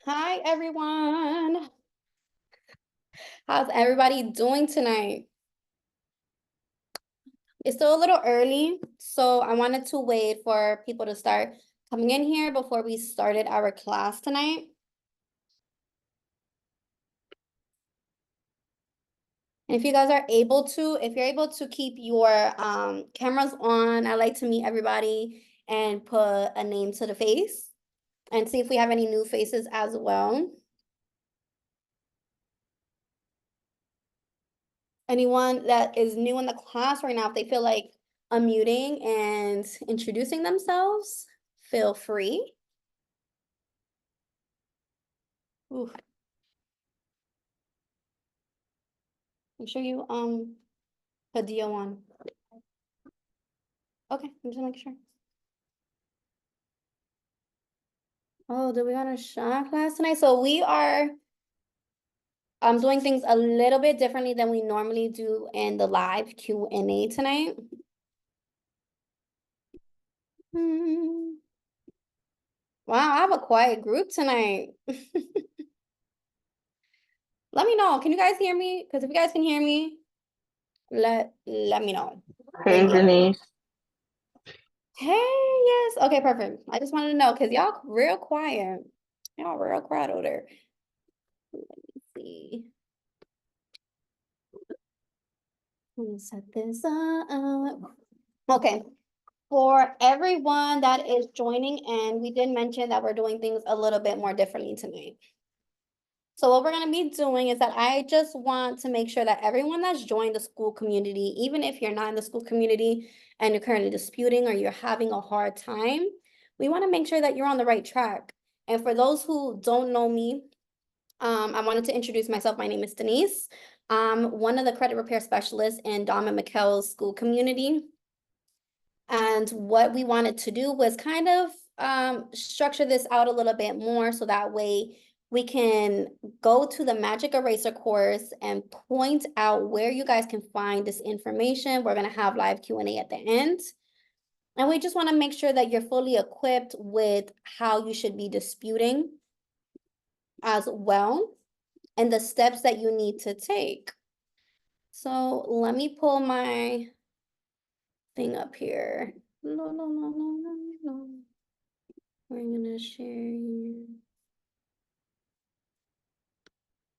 Hi, everyone. How's everybody doing tonight? It's still a little early, so I wanted to wait for people to start coming in here before we started our class tonight. And if you guys are able to, if you're able to keep your cameras on, I like to meet everybody and put a name to the face and see if we have any new faces as well. Anyone that is new in the class right now, if they feel like unmuting and introducing themselves, feel free. Ooh. Make sure you put Dio on. Okay, I'm just making sure. Oh, do we got a shot class tonight? So we are doing things a little bit differently than we normally do in the live Q&A tonight. Wow, I have a quiet group tonight. Let me know. Can you guys hear me? Because if you guys can hear me, let me know. Hey, Denise. Hey, yes. Okay, perfect. I just wanted to know because y'all real quiet. Y'all real quiet over there. Let me see. Let me set this up. Okay. For everyone that is joining in, we did mention that we're doing things a little bit more differently tonight. So what we're going to be doing is that I just want to make sure that everyone that's joined the school community, even if you're not in the school community and you're currently disputing or you're having a hard time, we want to make sure that you're on the right track. And for those who don't know me, I wanted to introduce myself. My name is Denise. I'm one of the credit repair specialists in Dom and McKell's school community. And what we wanted to do was kind of structure this out a little bit more so that way we can go to the Magic Eraser course and point out where you guys can find this information. We're going to have live Q&A at the end. And we just want to make sure that you're fully equipped with how you should be disputing as well and the steps that you need to take. So let me pull my thing up here. No. We're gonna share here.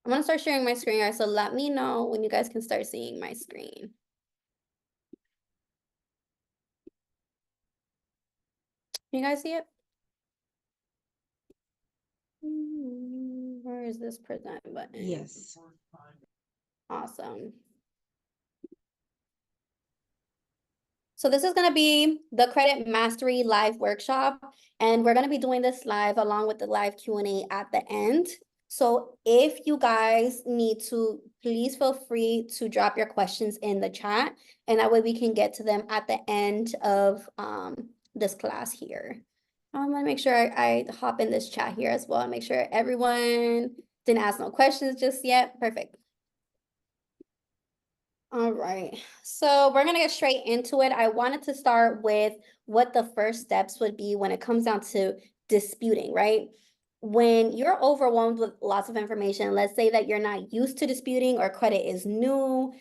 I'm gonna start sharing my screen, guys. So let me know when you guys can start seeing my screen. Can you guys see it? Where is this present button? Yes. Awesome. So this is going to be the Credit Mastery live workshop, and we're going to be doing this live along with the live Q&A at the end. So if you guys need to, please feel free to drop your questions in the chat, and that way we can get to them at the end of this class here. I'm going to make sure I hop in this chat here as well and make sure everyone didn't ask no questions just yet. Perfect. All right, so we're gonna get straight into it. I wanted to start with what the first steps would be when it comes down to disputing, right? When you're overwhelmed with lots of information, let's say that you're not used to disputing or credit is new,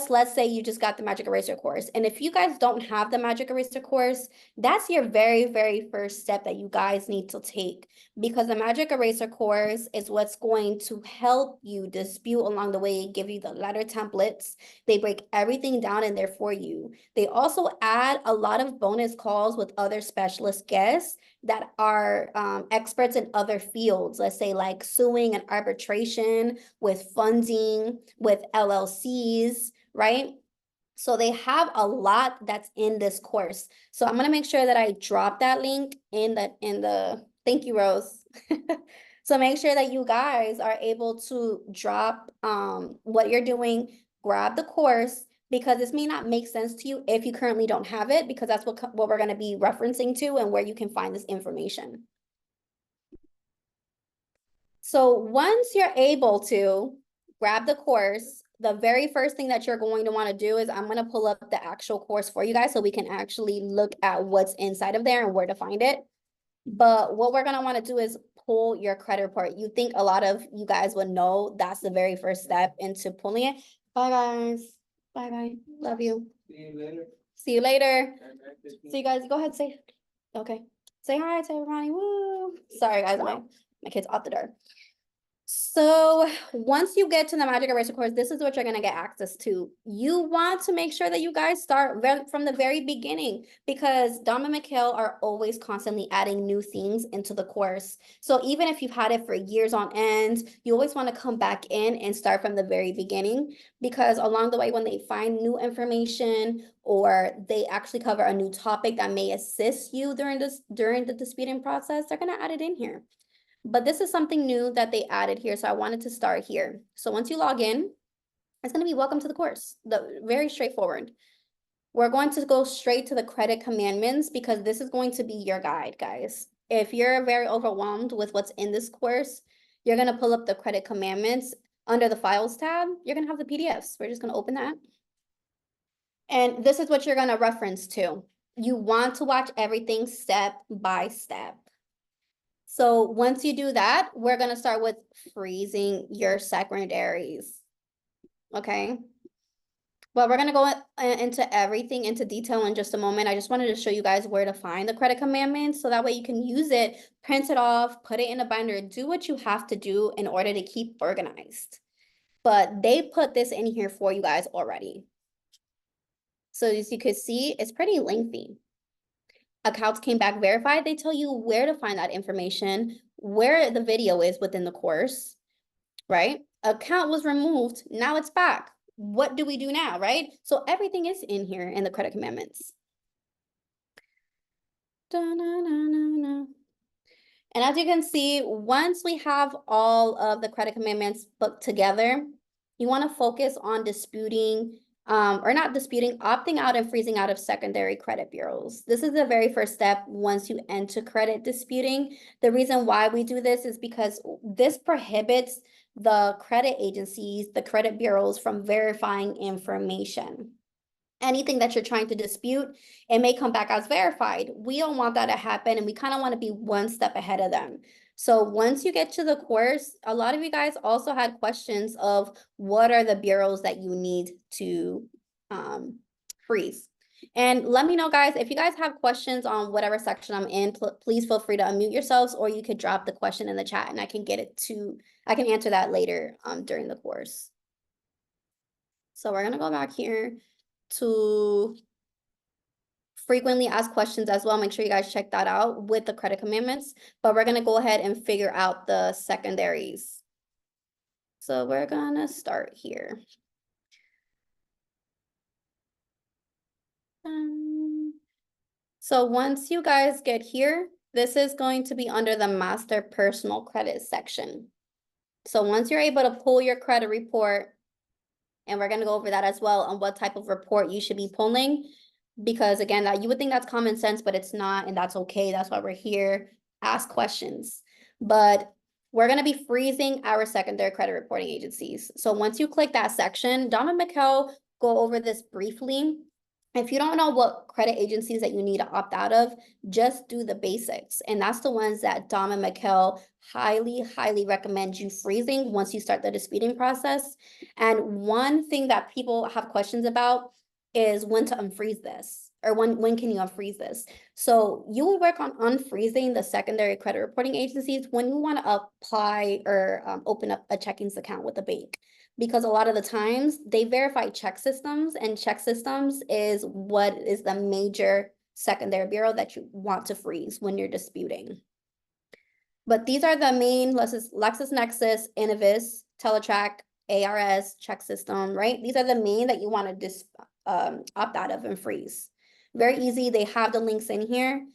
let's say you just got the Magic Eraser course. And if you guys don't have the Magic Eraser course, that's your very, very first step that you guys need to take, because the Magic Eraser course is what's going to help you dispute along the way, give you the letter templates. They break everything down in there for you. They also add a lot of bonus calls with other specialist guests that are experts in other fields, let's say like suing and arbitration, with funding, with LLCs, right? So they have a lot that's in this course. So I'm gonna make sure that I drop that link in the thank you, Rose. So make sure that you guys are able to drop what you're doing, grab the course, because this may not make sense to you if you currently don't have it, because that's what we're going to be referencing to and where you can find this information. So once you're able to grab the course, the very first thing that you're going to want to do is I'm going to pull up the actual course for you guys so we can actually look at what's inside of there and where to find it. But what we're gonna wanna do is pull your credit report. You think a lot of you guys would know that's the very first step into pulling it. Bye, guys. Bye, bye. Love you. See you later. See you later. So you guys, go ahead, say, okay. Say hi to everybody, woo. Sorry, guys, my kid's out the door. So once you get to the Magic Eraser course, this is what you're gonna get access to. You want to make sure that you guys start from the very beginning, because Dom and Mikhail are always constantly adding new things into the course. So even if you've had it for years on end, you always want to come back in and start from the very beginning, because along the way, when they find new information or they actually cover a new topic that may assist you during the disputing process, they're gonna add it in here. But this is something new that they added here, so I wanted to start here. So once you log in, it's gonna be welcome to the course, very straightforward. We're going to go straight to the credit commandments, because this is going to be your guide, guys. If you're very overwhelmed with what's in this course, you're gonna pull up the credit commandments under the files tab. You're gonna have the PDFs. We're just gonna open that. And this is what you're gonna reference to. You want to watch everything step by step. So once you do that, we're gonna start with freezing your secondaries. Okay. Well, we're gonna go into everything into detail in just a moment. I just wanted to show you guys where to find the credit commandments, so that way you can use it, print it off, put it in a binder, do what you have to do in order to keep organized. But they put this in here for you guys already. So as you can see, it's pretty lengthy. Accounts came back verified. They tell you where to find that information, where the video is within the course, right? Account was removed, now it's back. What do we do now, right? So everything is in here in the credit commandments. And as you can see, once we have all of the credit commandments put together, you want to focus on disputing or not disputing, opting out and freezing out of secondary credit bureaus. This is the very first step once you enter credit disputing. The reason why we do this is because this prohibits the credit agencies, the credit bureaus, from verifying information. Anything that you're trying to dispute, it may come back as verified. We don't want that to happen, and we kind of want to be one step ahead of them. So once you get to the course, a lot of you guys also had questions of what are the bureaus that you need to freeze. And let me know, guys, if you guys have questions on whatever section I'm in, please feel free to unmute yourselves, or you could drop the question in the chat and I can answer that later during the course. So we're gonna go back here to frequently asked questions as well. Make sure you guys check that out with the credit commandments, but we're gonna go ahead and figure out the secondaries. So we're gonna start here. So once you guys get here, this is going to be under the master personal credit section. So once you're able to pull your credit report, and we're gonna go over that as well on what type of report you should be pulling, because again, that you would think that's common sense, but it's not, and that's okay. That's why we're here. Ask questions. But we're gonna be freezing our secondary credit reporting agencies. So once you click that section, Dom and Mikhail go over this briefly. If you don't know what credit agencies that you need to opt out of, just do the basics. And that's the ones that Dom and Mikhail highly, highly recommend you freezing once you start the disputing process. And one thing that people have questions about is when to unfreeze this, or when can you unfreeze this? So you will work on unfreezing the secondary credit reporting agencies when you want to apply or open up a checkings account with a bank, because a lot of the times they verify check systems, and check systems is what is the major secondary bureau that you want to freeze when you're disputing. But these are the main LexisNexis, Innovis, Teletrack, ARS, check system, right? These are the main that you want to opt out of and freeze. Very easy. They have the links in here,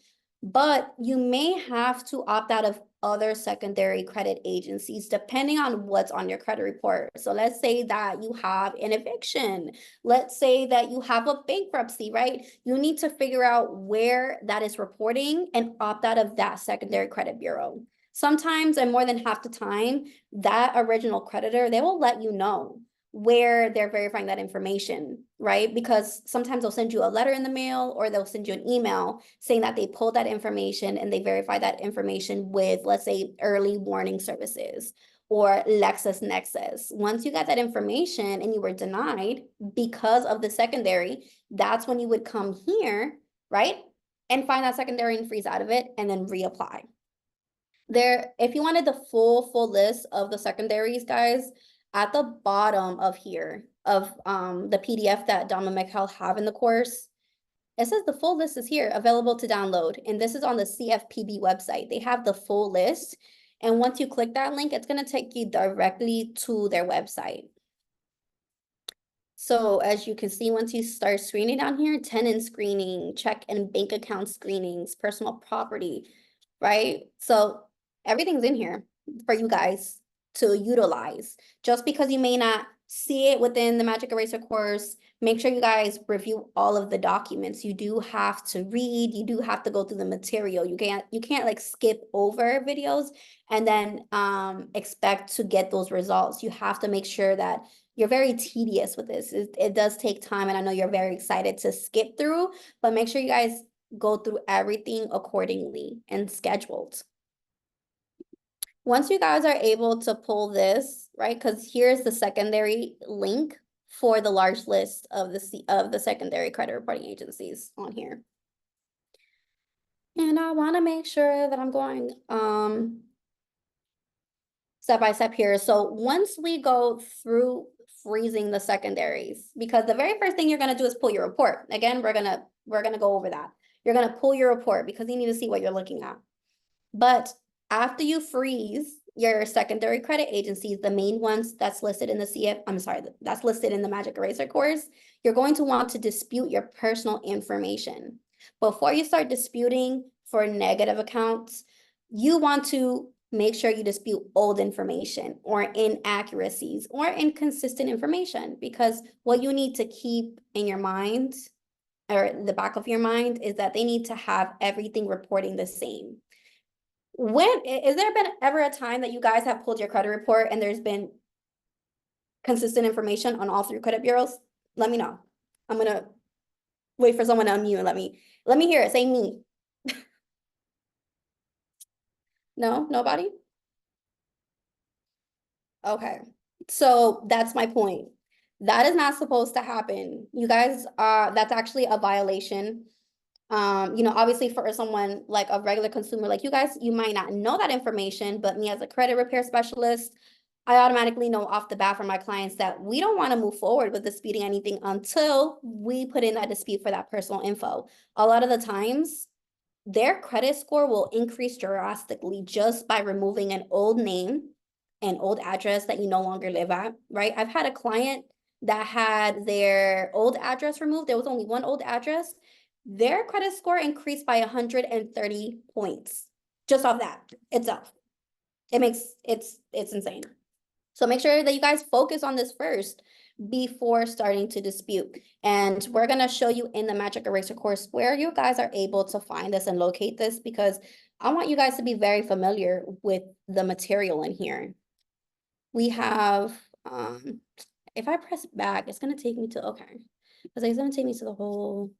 but you may have to opt out of other secondary credit agencies depending on what's on your credit report. So let's say that you have an eviction. Let's say that you have a bankruptcy, right? You need to figure out where that is reporting and opt out of that secondary credit bureau. Sometimes, and more than half the time, that original creditor, they will let you know. where they're verifying that information, right? Because sometimes they'll send you a letter in the mail or they'll send you an email saying that they pulled that information and they verify that information with, let's say, early warning services or LexisNexis. Once you got that information and you were denied because of the secondary, that's when you would come here, right? And find that secondary and freeze out of it and then reapply. There, if you wanted the full list of the secondaries, guys, at the bottom of here of the PDF that Dom and Michael have in the course, it says the full list is here, available to download. And this is on the CFPB website. They have the full list. And once you click that link, it's going to take you directly to their website. So as you can see, once you start screening down here, tenant screening, check and bank account screenings, personal property, right? So everything's in here for you guys to utilize. Just because you may not see it within the Magic Eraser course, make sure you guys review all of the documents. You do have to read, you do have to go through the material. You can't like skip over videos and then expect to get those results. You have to make sure that you're very tedious with this. It does take time, and I know you're very excited to skip through, but make sure you guys go through everything accordingly and scheduled. Once you guys are able to pull this, right, because here's the secondary link for the large list of the secondary credit reporting agencies on here. And I want to make sure that I'm going step by step here. So once we go through freezing the secondaries, because the very first thing you're going to do is pull your report. Again, we're gonna go over that. You're going to pull your report because you need to see what you're looking at. But after you freeze your secondary credit agencies, the main ones that's listed in the that's listed in the Magic Eraser course, you're going to want to dispute your personal information. Before you start disputing for negative accounts, you want to make sure you dispute old information or inaccuracies or inconsistent information, because what you need to keep in your mind or the back of your mind is that they need to have everything reporting the same. Is there been ever a time that you guys have pulled your credit report and there's been consistent information on all 3 credit bureaus? Let me know. I'm gonna wait for someone to unmute and let me hear it. Say me. No, nobody? Okay, so that's my point. That is not supposed to happen. You guys that's actually a violation. Obviously for someone like a regular consumer like you guys, you might not know that information, but me as a credit repair specialist, I automatically know off the bat from my clients that we don't want to move forward with disputing anything until we put in that dispute for that personal info. A lot of the times, their credit score will increase drastically just by removing an old name, an old address that you no longer live at, right? I've had a client that had their old address removed. There was only one old address. Their credit score increased by 130 points just off that itself. It's insane. So make sure that you guys focus on this first before starting to dispute. And we're going to show you in the Magic Eraser course where you guys are able to find this and locate this, because I want you guys to be very familiar with the material in here. We have, if I press back, it's going to take me to, okay, because it's going to take me to the whole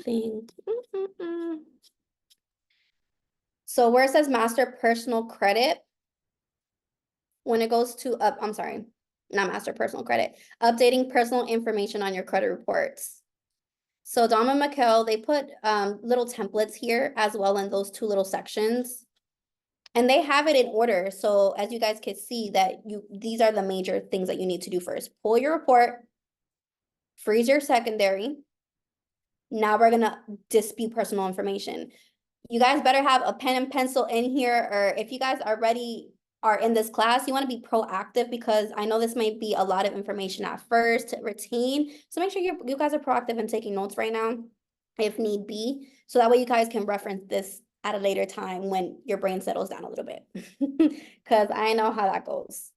thing. So where it says master personal credit, when it goes to I'm sorry, not master personal credit, updating personal information on your credit reports. So Dom and Michael, they put little templates here as well in those 2 little sections. And they have it in order. So as you guys can see that these are the major things that you need to do first. Pull your report, freeze your secondary. Now we're gonna dispute personal information. You guys better have a pen and pencil in here, or if you guys already are in this class, you want to be proactive, because I know this might be a lot of information at first to retain. So make sure you guys are proactive and taking notes right now, if need be. So that way you guys can reference this at a later time when your brain settles down a little bit, because I know how that goes.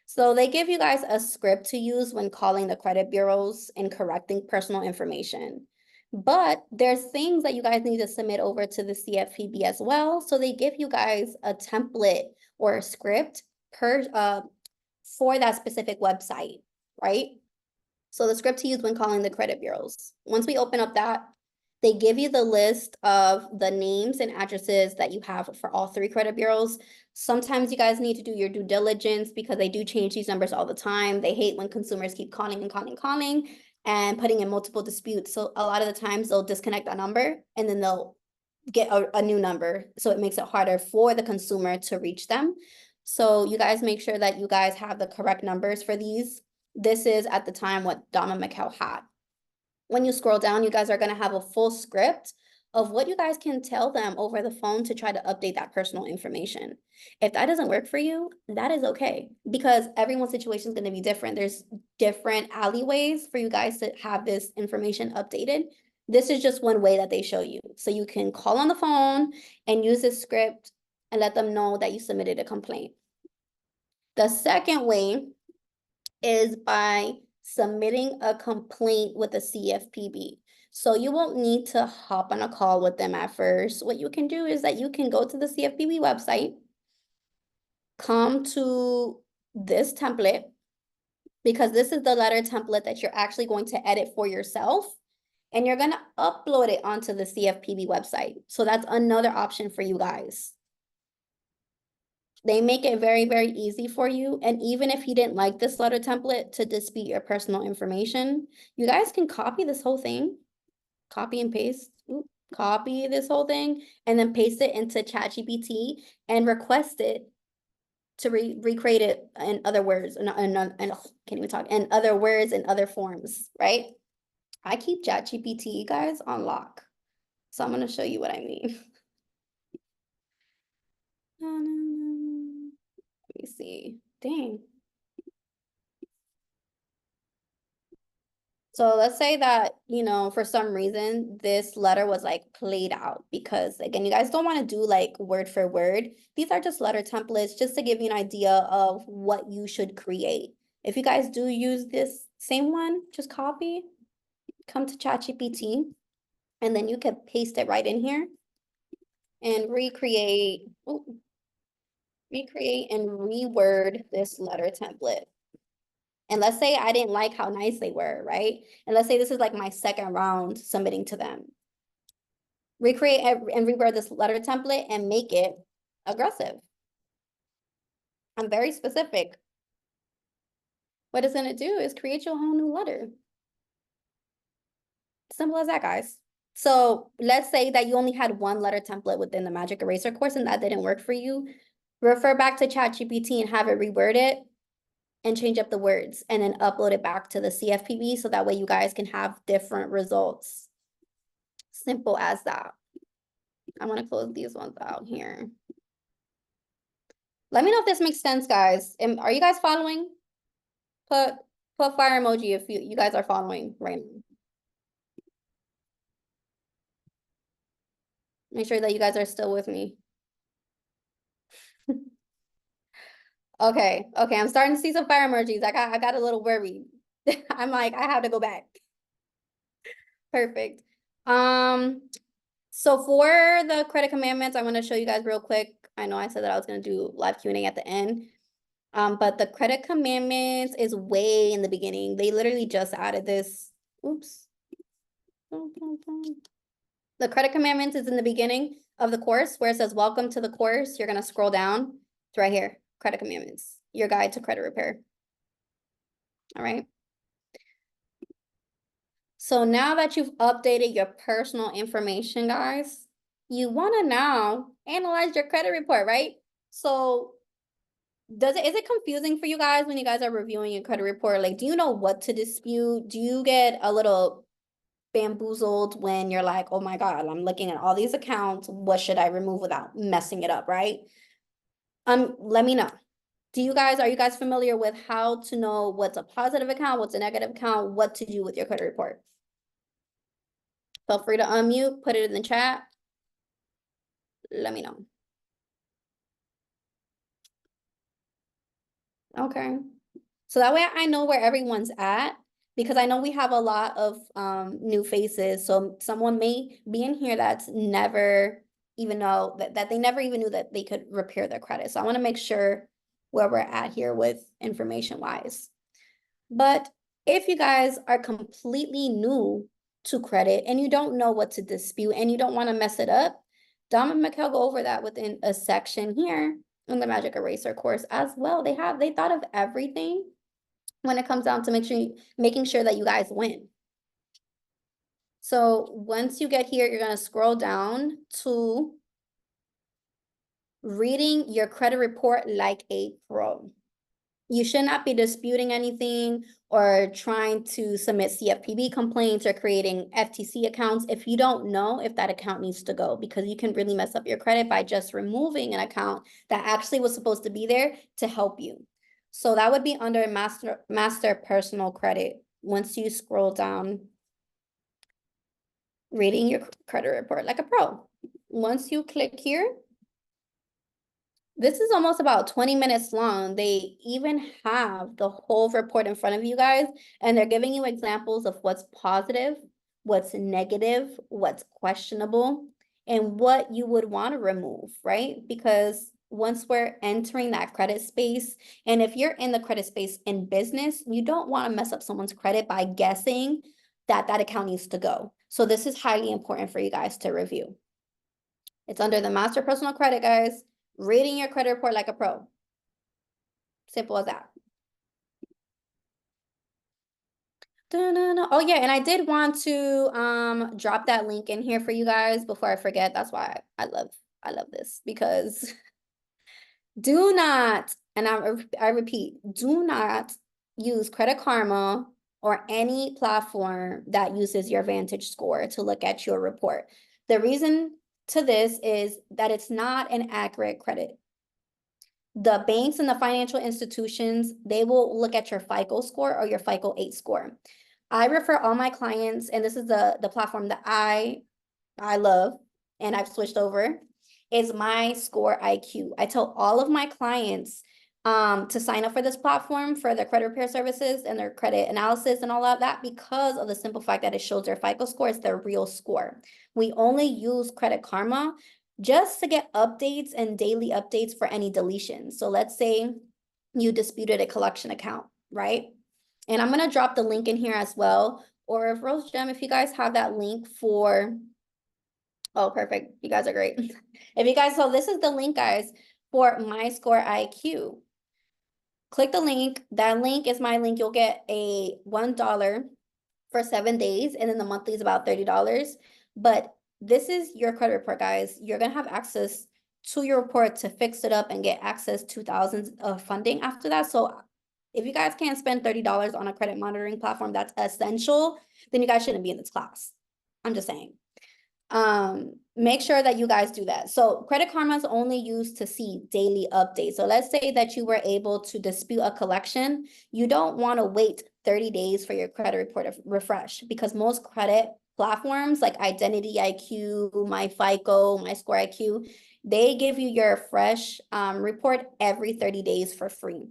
So they give you guys a script to use when calling the credit bureaus and correcting personal information. But there's things that you guys need to submit over to the CFPB as well. So they give you guys a template or a script for that specific website, right? So the script to use when calling the credit bureaus. Once we open up that, they give you the list of the names and addresses that you have for all 3 credit bureaus. Sometimes you guys need to do your due diligence because they do change these numbers all the time. They hate when consumers keep calling and putting in multiple disputes. So a lot of the times they'll disconnect a number and then they'll get a new number. So it makes it harder for the consumer to reach them. So you guys make sure that you guys have the correct numbers for these. This is at the time what Donna McHale had. When you scroll down, you guys are going to have a full script of what you guys can tell them over the phone to try to update that personal information. If that doesn't work for you, that is okay, because everyone's situation is going to be different. There's different alleyways for you guys to have this information updated. This is just one way that they show you. So you can call on the phone and use this script and let them know that you submitted a complaint. The second way is by submitting a complaint with the CFPB. So you won't need to hop on a call with them at first. What you can do is that you can go to the CFPB website, come to this template, because this is the letter template that you're actually going to edit for yourself, and you're going to upload it onto the CFPB website. So that's another option for you guys. They make it very, very easy for you. And even if you didn't like this letter template to dispute your personal information, you guys can copy this whole thing, copy and paste, copy this whole thing, and then paste it into ChatGPT and request it to recreate it in other words, and can't even talk, in other words, in other forms, right? I keep ChatGPT, guys, on lock. So I'm going to show you what I mean. Let me see. Dang. So let's say that, you know, for some reason, this letter was like played out because, again, you guys don't want to do like word for word. These are just letter templates just to give you an idea of what you should create. If you guys do use this same one, just copy, come to ChatGPT, and then you can paste it right in here and recreate and reword this letter template. And let's say I didn't like how nice they were, right? And let's say this is like my second round submitting to them. Recreate and reword this letter template and make it aggressive. I'm very specific. What it's gonna do is create your whole new letter. Simple as that, guys. So let's say that you only had one letter template within the Magic Eraser course and that didn't work for you. Refer back to ChatGPT and have it reword it and change up the words and then upload it back to the CFPB so that way you guys can have different results. Simple as that. I'm gonna close these ones out here. Let me know if this makes sense, guys. Are you guys following? Put fire emoji if you guys are following right now. Make sure that you guys are still with me. Okay, I'm starting to see some fire emojis. I got a little worried. I'm like, I have to go back. Perfect. So for the credit commandments, I'm gonna show you guys real quick. I know I said that I was gonna do live Q&A at the end. But the credit commandments is way in the beginning. They literally just added this. Oops. The credit commandments is in the beginning of the course where it says, welcome to the course. You're gonna scroll down. It's right here, credit commandments, your guide to credit repair. All right. So now that you've updated your personal information, guys, you wanna now analyze your credit report, right? So is it confusing for you guys when you guys are reviewing your credit report? Like, do you know what to dispute? Do you get a little bamboozled when you're like, oh my God, I'm looking at all these accounts. What should I remove without messing it up, right? Let me know. Are you guys familiar with how to know what's a positive account, what's a negative account, what to do with your credit report? Feel free to unmute, put it in the chat. Let me know. Okay. So that way I know where everyone's at, because I know we have a lot of new faces. So someone may be in here that's never even know that they never even knew that they could repair their credit. So I want to make sure where we're at here with information wise. But if you guys are completely new to credit and you don't know what to dispute and you don't want to mess it up, Dom and Mikkel go over that within a section here in the Magic Eraser course as well. They thought of everything when it comes down to making sure that you guys win. So once you get here, you're going to scroll down to reading your credit report like a pro. You should not be disputing anything or trying to submit CFPB complaints or creating FTC accounts if you don't know if that account needs to go, because you can really mess up your credit by just removing an account that actually was supposed to be there to help you. So that would be under master personal credit. Once you scroll down, reading your credit report like a pro. Once you click here, this is almost about 20 minutes long. They even have the whole report in front of you guys, and they're giving you examples of what's positive, what's negative, what's questionable, and what you would want to remove, right? Because once we're entering that credit space, and if you're in the credit space in business, you don't want to mess up someone's credit by guessing that that account needs to go. So this is highly important for you guys to review. It's under the master personal credit, guys. Reading your credit report like a pro. Simple as that. Oh yeah, and I did want to drop that link in here for you guys before I forget. That's why I love this, because do not, and I repeat, do not use Credit Karma or any platform that uses your Vantage score to look at your report. The reason to this is that it's not an accurate credit. The banks and the financial institutions, they will look at your FICO score or your FICO 8 score. I refer all my clients, and this is the platform that I love, and I've switched over, is My Score IQ. I tell all of my clients to sign up for this platform for their credit repair services and their credit analysis and all of that, because of the simple fact that it shows their FICO score is their real score. We only use Credit Karma just to get updates and daily updates for any deletions. So let's say you disputed a collection account, right? And I'm going to drop the link in here as well. Or if Rose Gem, if you guys have that link for, oh, perfect. You guys are great. If you guys, so this is the link, guys, for My Score IQ. Click the link. That link is my link. You'll get a $1 for 7 days, and then the monthly is about $30. But this is your credit report, guys. You're gonna have access to your report to fix it up and get access to thousands of funding after that. So if you guys can't spend $30 on a credit monitoring platform that's essential, then you guys shouldn't be in this class. I'm just saying. Make sure that you guys do that. So Credit Karma is only used to see daily updates. So let's say that you were able to dispute a collection. You don't want to wait 30 days for your credit report to refresh, because most credit platforms like Identity IQ, My FICO, My Score IQ, they give you your fresh report every 30 days for free.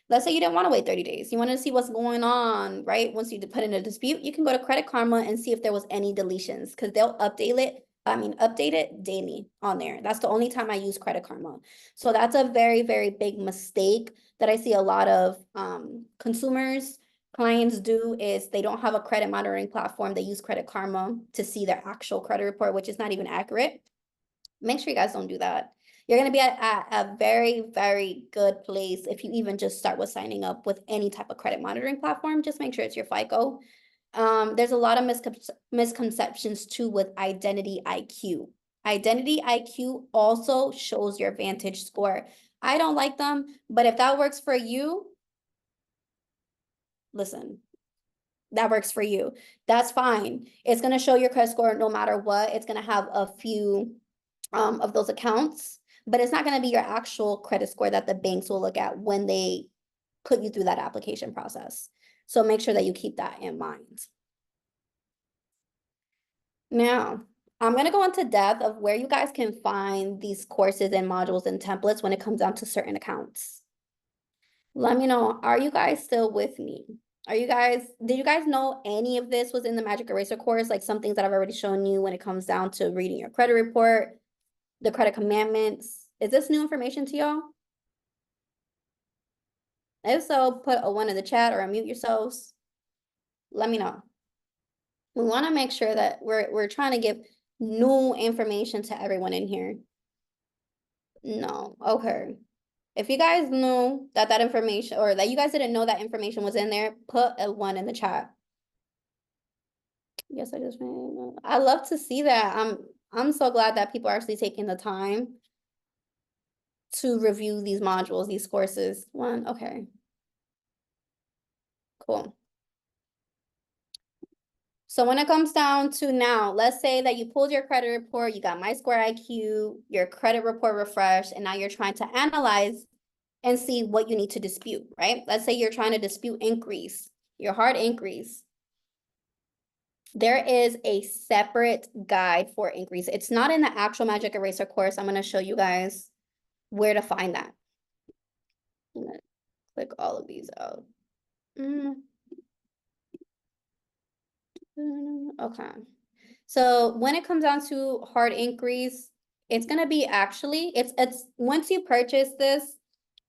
Let's say you didn't want to wait 30 days. You want to see what's going on, right? Once you put in a dispute, you can go to Credit Karma and see if there was any deletions, because they'll update it daily on there. That's the only time I use Credit Karma. So that's a very, very big mistake that I see a lot of clients do, is they don't have a credit monitoring platform. They use Credit Karma to see their actual credit report, which is not even accurate. Make sure you guys don't do that. You're going to be at a very, very good place if you even just start with signing up with any type of credit monitoring platform. Just make sure it's your FICO. There's a lot of misconceptions too with Identity IQ. Identity IQ also shows your Vantage score. I don't like them, but if that works for you, listen, that works for you. That's fine. It's going to show your credit score no matter what. It's going to have a few of those accounts, but it's not going to be your actual credit score that the banks will look at when they put you through that application process. So make sure that you keep that in mind. Now, I'm going to go into depth of where you guys can find these courses and modules and templates when it comes down to certain accounts. Let me know, are you guys still with me? Did you guys know any of this was in the Magic Eraser course? Like some things that I've already shown you when it comes down to reading your credit report, the credit commandments. Is this new information to y'all? If so, put a 1 in the chat or unmute yourselves. Let me know. We want to make sure that we're trying to give new information to everyone in here. No, okay. If you guys knew that that information, or that you guys didn't know that information was in there, put a 1 in the chat. Yes, I just I love to see that. I'm so glad that people are actually taking the time to review these modules, these courses. 1, okay. Cool. So when it comes down to now, let's say that you pulled your credit report, you got MySquareIQ, your credit report refreshed, and now you're trying to analyze and see what you need to dispute, right? Let's say you're trying to dispute increase, your hard increase. There is a separate guide for increase. It's not in the actual Magic Eraser course. I'm going to show you guys where to find that. I'm going to click all of these out. Okay. So when it comes down to hard increase, it's going to be actually, it's once you purchase this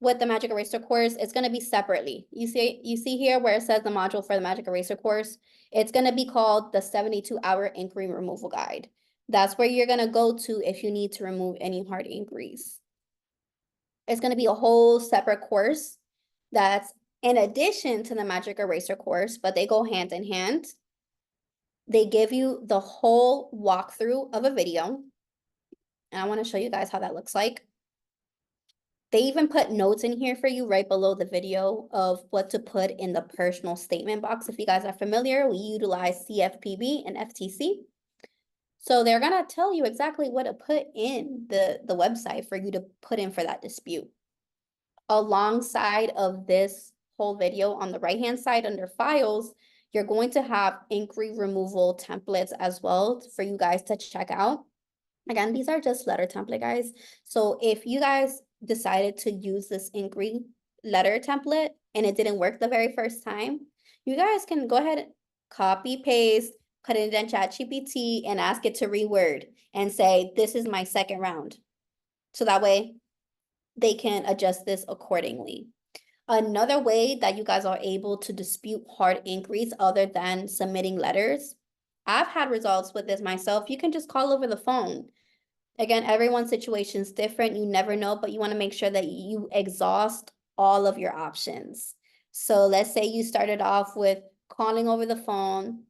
with the Magic Eraser course, it's going to be separately. You see here where it says the module for the Magic Eraser course, it's going to be called the 72-hour inquiry removal guide. That's where you're going to go to if you need to remove any hard inquiries. It's going to be a whole separate course that's in addition to the Magic Eraser course, but they go hand in hand. They give you the whole walkthrough of a video. And I want to show you guys how that looks like. They even put notes in here for you right below the video of what to put in the personal statement box. If you guys are familiar, we utilize CFPB and FTC. So they're going to tell you exactly what to put in the website for you to put in for that dispute. Alongside of this whole video on the right-hand side under files, you're going to have inquiry removal templates as well for you guys to check out. Again, these are just letter template, guys. So if you guys decided to use this inquiry letter template and it didn't work the very first time, you guys can go ahead and copy, paste, put it in ChatGPT and ask it to reword and say, this is my second round. So that way they can adjust this accordingly. Another way that you guys are able to dispute hard inquiries other than submitting letters, I've had results with this myself. You can just call over the phone. Again, everyone's situation is different. You never know, but you want to make sure that you exhaust all of your options. So let's say you started off with calling over the phone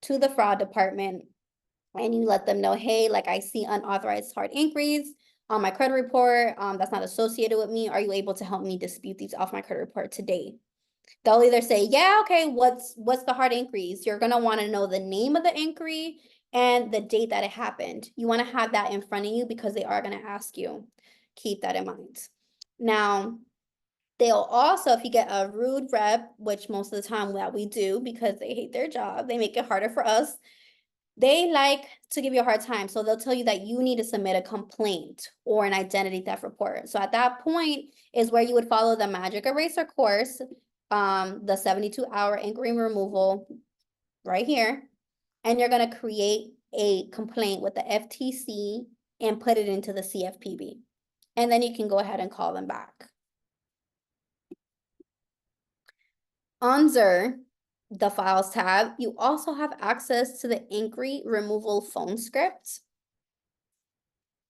to the fraud department and you let them know, hey, like I see unauthorized hard inquiries on my credit report that's not associated with me. Are you able to help me dispute these off my credit report today? They'll either say, yeah, okay, what's the hard inquiries? You're gonna want to know the name of the inquiry and the date that it happened. You want to have that in front of you because they are going to ask you. Keep that in mind. Now, they'll also, if you get a rude rep, which most of the time that we do because they hate their job, they make it harder for us. They like to give you a hard time. So they'll tell you that you need to submit a complaint or an identity theft report. So at that point is where you would follow the Magic Eraser course, the 72-hour inquiry removal right here. And you're going to create a complaint with the FTC and put it into the CFPB. And then you can go ahead and call them back. Under the Files tab, you also have access to the inquiry removal phone script.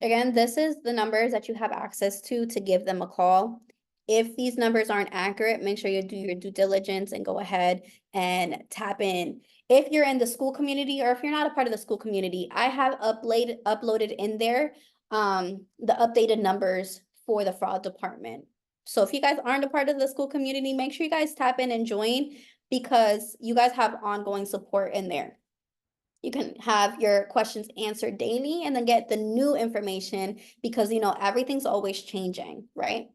Again, this is the numbers that you have access to give them a call. If these numbers aren't accurate, make sure you do your due diligence and go ahead and tap in. If you're in the school community or if you're not a part of the school community, I have uploaded in there the updated numbers for the fraud department. So if you guys aren't a part of the school community, make sure you guys tap in and join because you guys have ongoing support in there. You can have your questions answered daily and then get the new information because, you know, everything's always changing, right?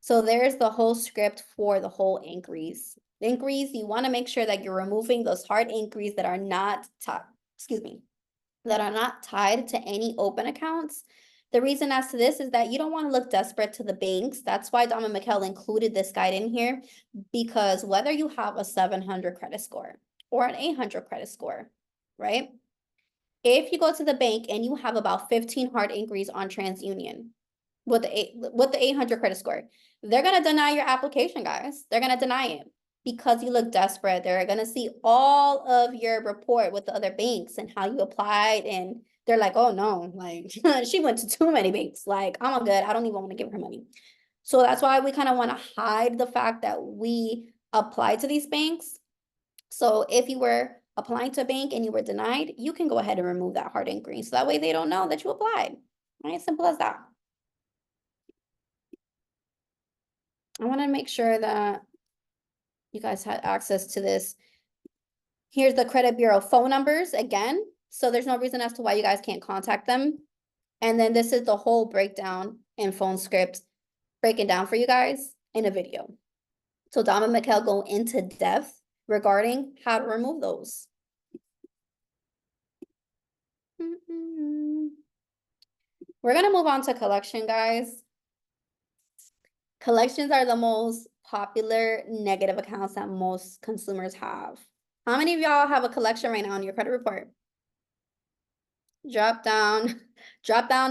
So there's the whole script for the whole inquiries. Inquiries, you want to make sure that you're removing those hard inquiries that are not that are not tied to any open accounts. The reason as to this is that you don't want to look desperate to the banks. That's why Dom and Mikkel included this guide in here, because whether you have a 700 credit score or an 800 credit score, right? If you go to the bank and you have about 15 hard inquiries on TransUnion with the 800 credit score, they're gonna deny your application, guys. They're gonna deny it because you look desperate. They're gonna see all of your report with the other banks and how you applied, and they're like, oh no, like she went to too many banks. Like, I'm all good. I don't even want to give her money. So that's why we kind of want to hide the fact that we apply to these banks. So if you were applying to a bank and you were denied, you can go ahead and remove that hard ink green. So that way they don't know that you applied. Right? Simple as that. I want to make sure that you guys had access to this. Here's the credit bureau phone numbers again. So there's no reason as to why you guys can't contact them. And then this is the whole breakdown in phone script, breaking down for you guys in a video. So Dom and Mikkel go into depth regarding how to remove those. We're gonna move on to collection, guys. Collections are the most popular negative accounts that most consumers have. How many of y'all have a collection right now on your credit report? Drop down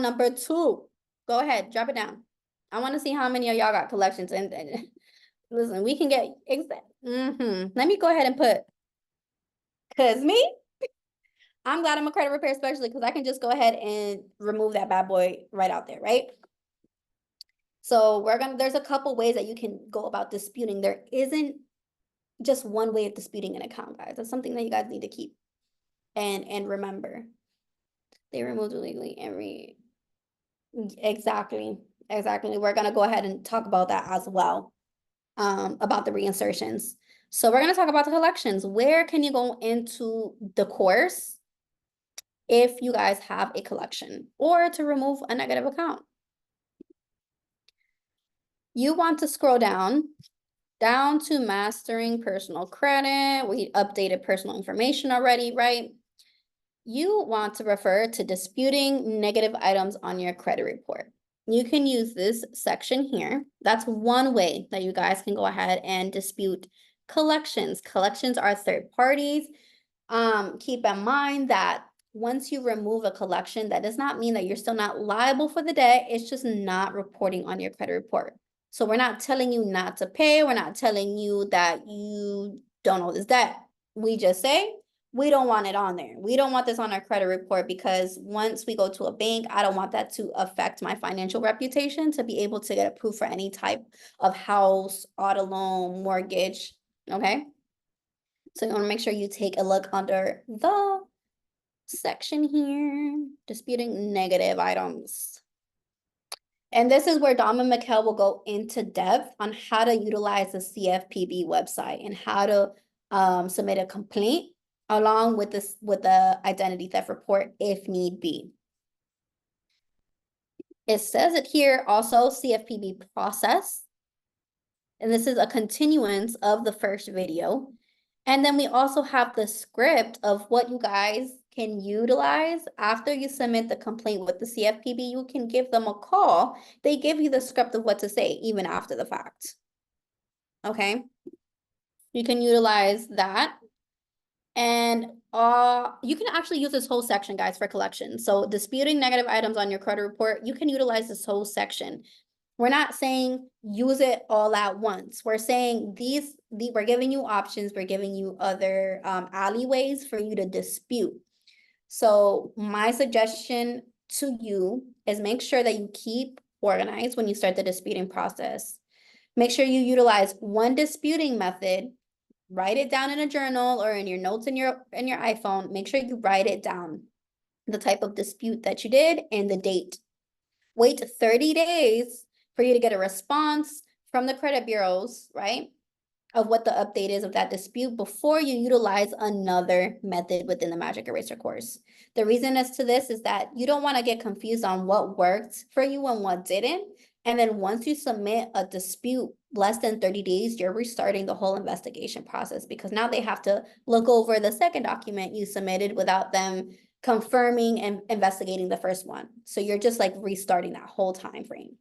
number 2. Go ahead, drop it down. I want to see how many of y'all got collections. And listen, we can get exact. Let me go ahead and put, cause me, I'm glad I'm a credit repair specialist because I can just go ahead and remove that bad boy right out there, right? So there's a couple ways that you can go about disputing. There isn't just one way of disputing an account, guys. That's something that you guys need to keep and remember. They removed illegally every, exactly. We're gonna go ahead and talk about that as well, about the reinsertions. So we're gonna talk about the collections. Where can you go into the course if you guys have a collection or to remove a negative account? You want to scroll down to mastering personal credit. We updated personal information already, right? You want to refer to disputing negative items on your credit report. You can use this section here. That's one way that you guys can go ahead and dispute collections. Collections are third parties. Keep in mind that once you remove a collection, that does not mean that you're still not liable for the debt. It's just not reporting on your credit report. So we're not telling you not to pay. We're not telling you that you don't owe this debt. We just say, we don't want it on there. We don't want this on our credit report because once we go to a bank, I don't want that to affect my financial reputation to be able to get approved for any type of house, auto loan, mortgage, okay? So you want to make sure you take a look under the section here, disputing negative items. And this is where Dom and Mikkel will go into depth on how to utilize the CFPB website and how to submit a complaint along with the identity theft report if need be. It says it here also, CFPB process. And this is a continuance of the first video. And then we also have the script of what you guys can utilize after you submit the complaint with the CFPB. You can give them a call. They give you the script of what to say even after the fact. Okay. You can utilize that. And you can actually use this whole section, guys, for collection. So disputing negative items on your credit report, you can utilize this whole section. We're not saying use it all at once. We're saying we're giving you options. We're giving you other alleyways for you to dispute. So my suggestion to you is make sure that you keep organized when you start the disputing process. Make sure you utilize one disputing method. Write it down in a journal or in your notes in your iPhone. Make sure you write it down, the type of dispute that you did and the date. Wait 30 days for you to get a response from the credit bureaus, right, of what the update is of that dispute before you utilize another method within the Magic Eraser course. The reason as to this is that you don't want to get confused on what worked for you and what didn't. And then once you submit a dispute less than 30 days, you're restarting the whole investigation process because now they have to look over the second document you submitted without them confirming and investigating the first one. So you're just like restarting that whole time frame.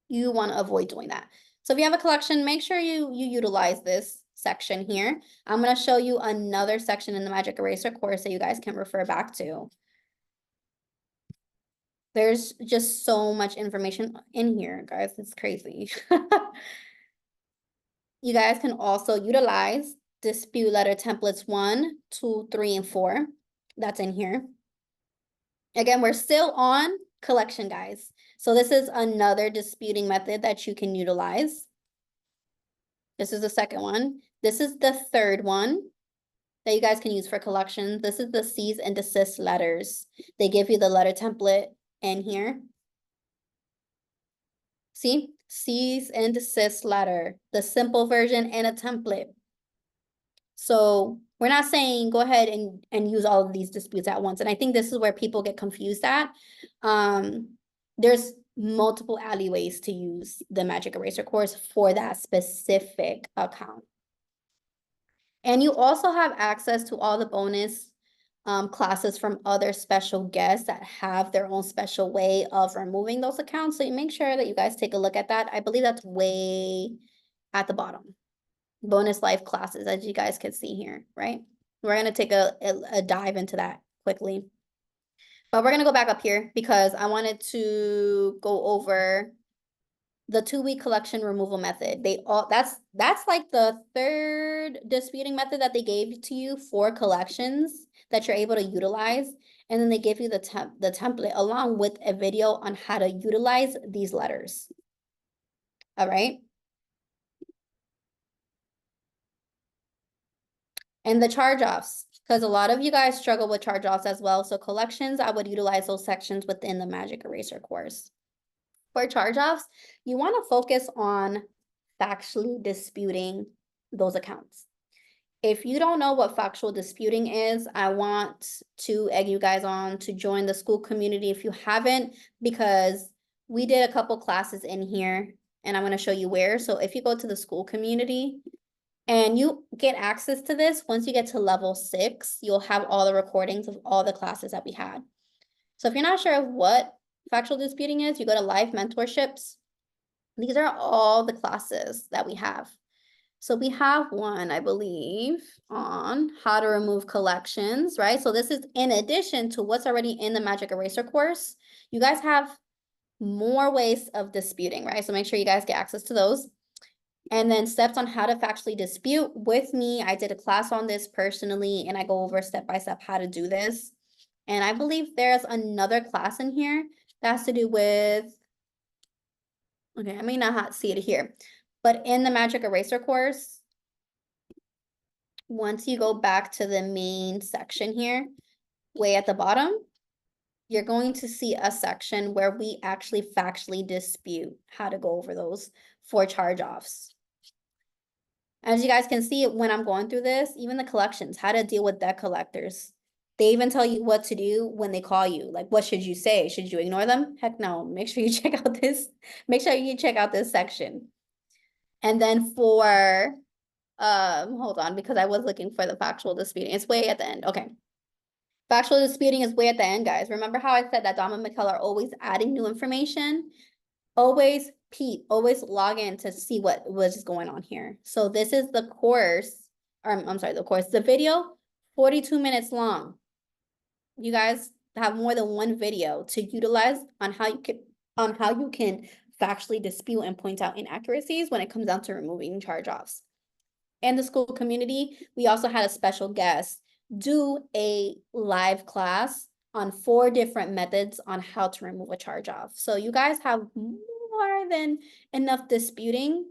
You want to avoid doing that. So if you have a collection, make sure you utilize this section here. I'm going to show you another section in the Magic Eraser course that you guys can refer back to. There's just so much information in here, guys. It's crazy. You guys can also utilize dispute letter templates 1, 2, 3, and 4. That's in here. Again, we're still on collection, guys. So this is another disputing method that you can utilize. This is the second one. This is the third one that you guys can use for collection. This is the cease and desist letters. They give you the letter template in here. See, cease and desist letter, the simple version and a template. So we're not saying go ahead and use all of these disputes at once. And I think this is where people get confused at. There's multiple alleyways to use the Magic Eraser course for that specific account. And you also have access to all the bonus classes from other special guests that have their own special way of removing those accounts. So you make sure that you guys take a look at that. I believe that's way at the bottom. Bonus life classes, as you guys can see here, right? We're going to take a dive into that quickly. But we're going to go back up here because I wanted to go over the 2-week collection removal method. That's like the third disputing method that they gave to you for collections that you're able to utilize. And then they give you the template along with a video on how to utilize these letters. All right. And the charge-offs, because a lot of you guys struggle with charge-offs as well. So collections, I would utilize those sections within the Magic Eraser course. For charge-offs, you want to focus on factually disputing those accounts. If you don't know what factual disputing is, I want to egg you guys on to join the school community if you haven't, because we did a couple classes in here and I'm going to show you where. So if you go to the school community, and you get access to this, once you get to level 6, you'll have all the recordings of all the classes that we had. So if you're not sure of what factual disputing is, you go to live mentorships. These are all the classes that we have. So we have one, I believe, on how to remove collections, right? So this is in addition to what's already in the Magic Eraser course. You guys have more ways of disputing, right? So make sure you guys get access to those. And then steps on how to factually dispute with me. I did a class on this personally, and I go over step by step how to do this. And I believe there's another class in here that has to do with, okay, I may not see it here, but in the Magic Eraser course, once you go back to the main section here, way at the bottom, you're going to see a section where we actually factually dispute how to go over those for charge-offs. As you guys can see, when I'm going through this, even the collections, how to deal with debt collectors. They even tell you what to do when they call you. Like, what should you say? Should you ignore them? Heck no. Make sure you check out this. Make sure you check out this section. And then for, hold on, because I was looking for the factual disputing. It's way at the end. Okay. Factual disputing is way at the end, guys. Remember how I said that Dom and Mikkel are always adding new information? Always always log in to see what was going on here. So this is the course, or I'm sorry, the video, 42 minutes long. You guys have more than one video to utilize on how you can factually dispute and point out inaccuracies when it comes down to removing charge-offs. And the school community, we also had a special guest do a live class on 4 different methods on how to remove a charge-off. So you guys have more than enough disputing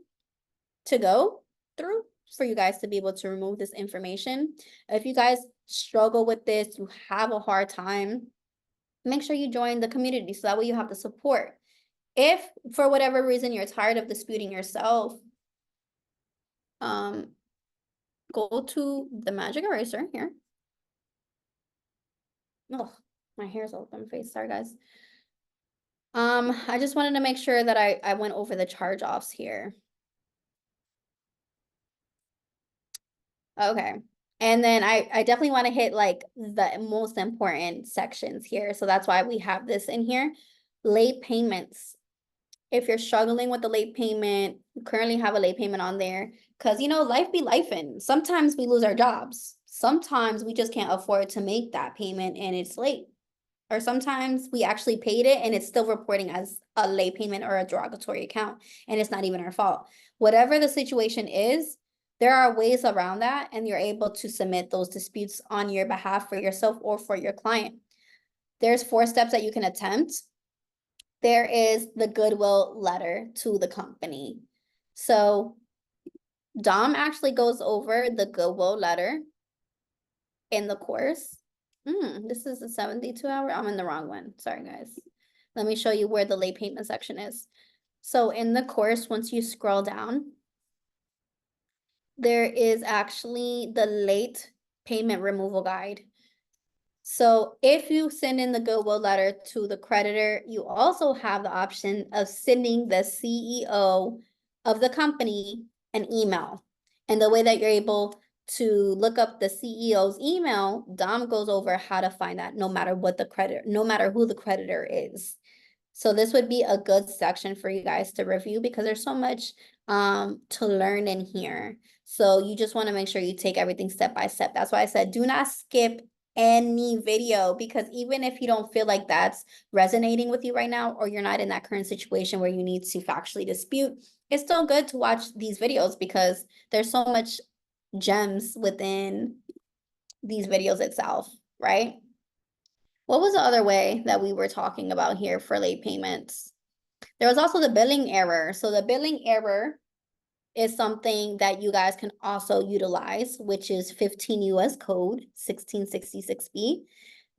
to go through for you guys to be able to remove this information. If you guys struggle with this, you have a hard time, make sure you join the community so that way you have the support. If for whatever reason you're tired of disputing yourself, go to the Magic Eraser here. Oh, my hair's all over my face. Sorry, guys. I just wanted to make sure that I went over the charge-offs here. Okay. And then I definitely want to hit like the most important sections here. So that's why we have this in here. Late payments. If you're struggling with the late payment, you currently have a late payment on there. Because, you know, life be lifing. Sometimes we lose our jobs. Sometimes we just can't afford to make that payment and it's late. or sometimes we actually paid it and it's still reporting as a late payment or a derogatory account, and it's not even our fault. Whatever the situation is, there are ways around that, and you're able to submit those disputes on your behalf for yourself or for your client. There's 4 steps that you can attempt. There is the goodwill letter to the company. So Dom actually goes over the goodwill letter in the course. This is a 72-hour. I'm in the wrong one. Sorry, guys. Let me show you where the late payment section is. So in the course, once you scroll down, there is actually the late payment removal guide. So if you send in the goodwill letter to the creditor, you also have the option of sending the CEO of the company an email. And the way that you're able to look up the CEO's email, Dom goes over how to find that no matter what the creditor, no matter who the creditor is. So this would be a good section for you guys to review because there's so much to learn in here. So you just want to make sure you take everything step by step. That's why I said do not skip any video, because even if you don't feel like that's resonating with you right now, or you're not in that current situation where you need to factually dispute, it's still good to watch these videos because there's so much gems within these videos itself, right? What was the other way that we were talking about here for late payments? There was also the billing error. So the billing error is something that you guys can also utilize, which is 15 US code 1666B.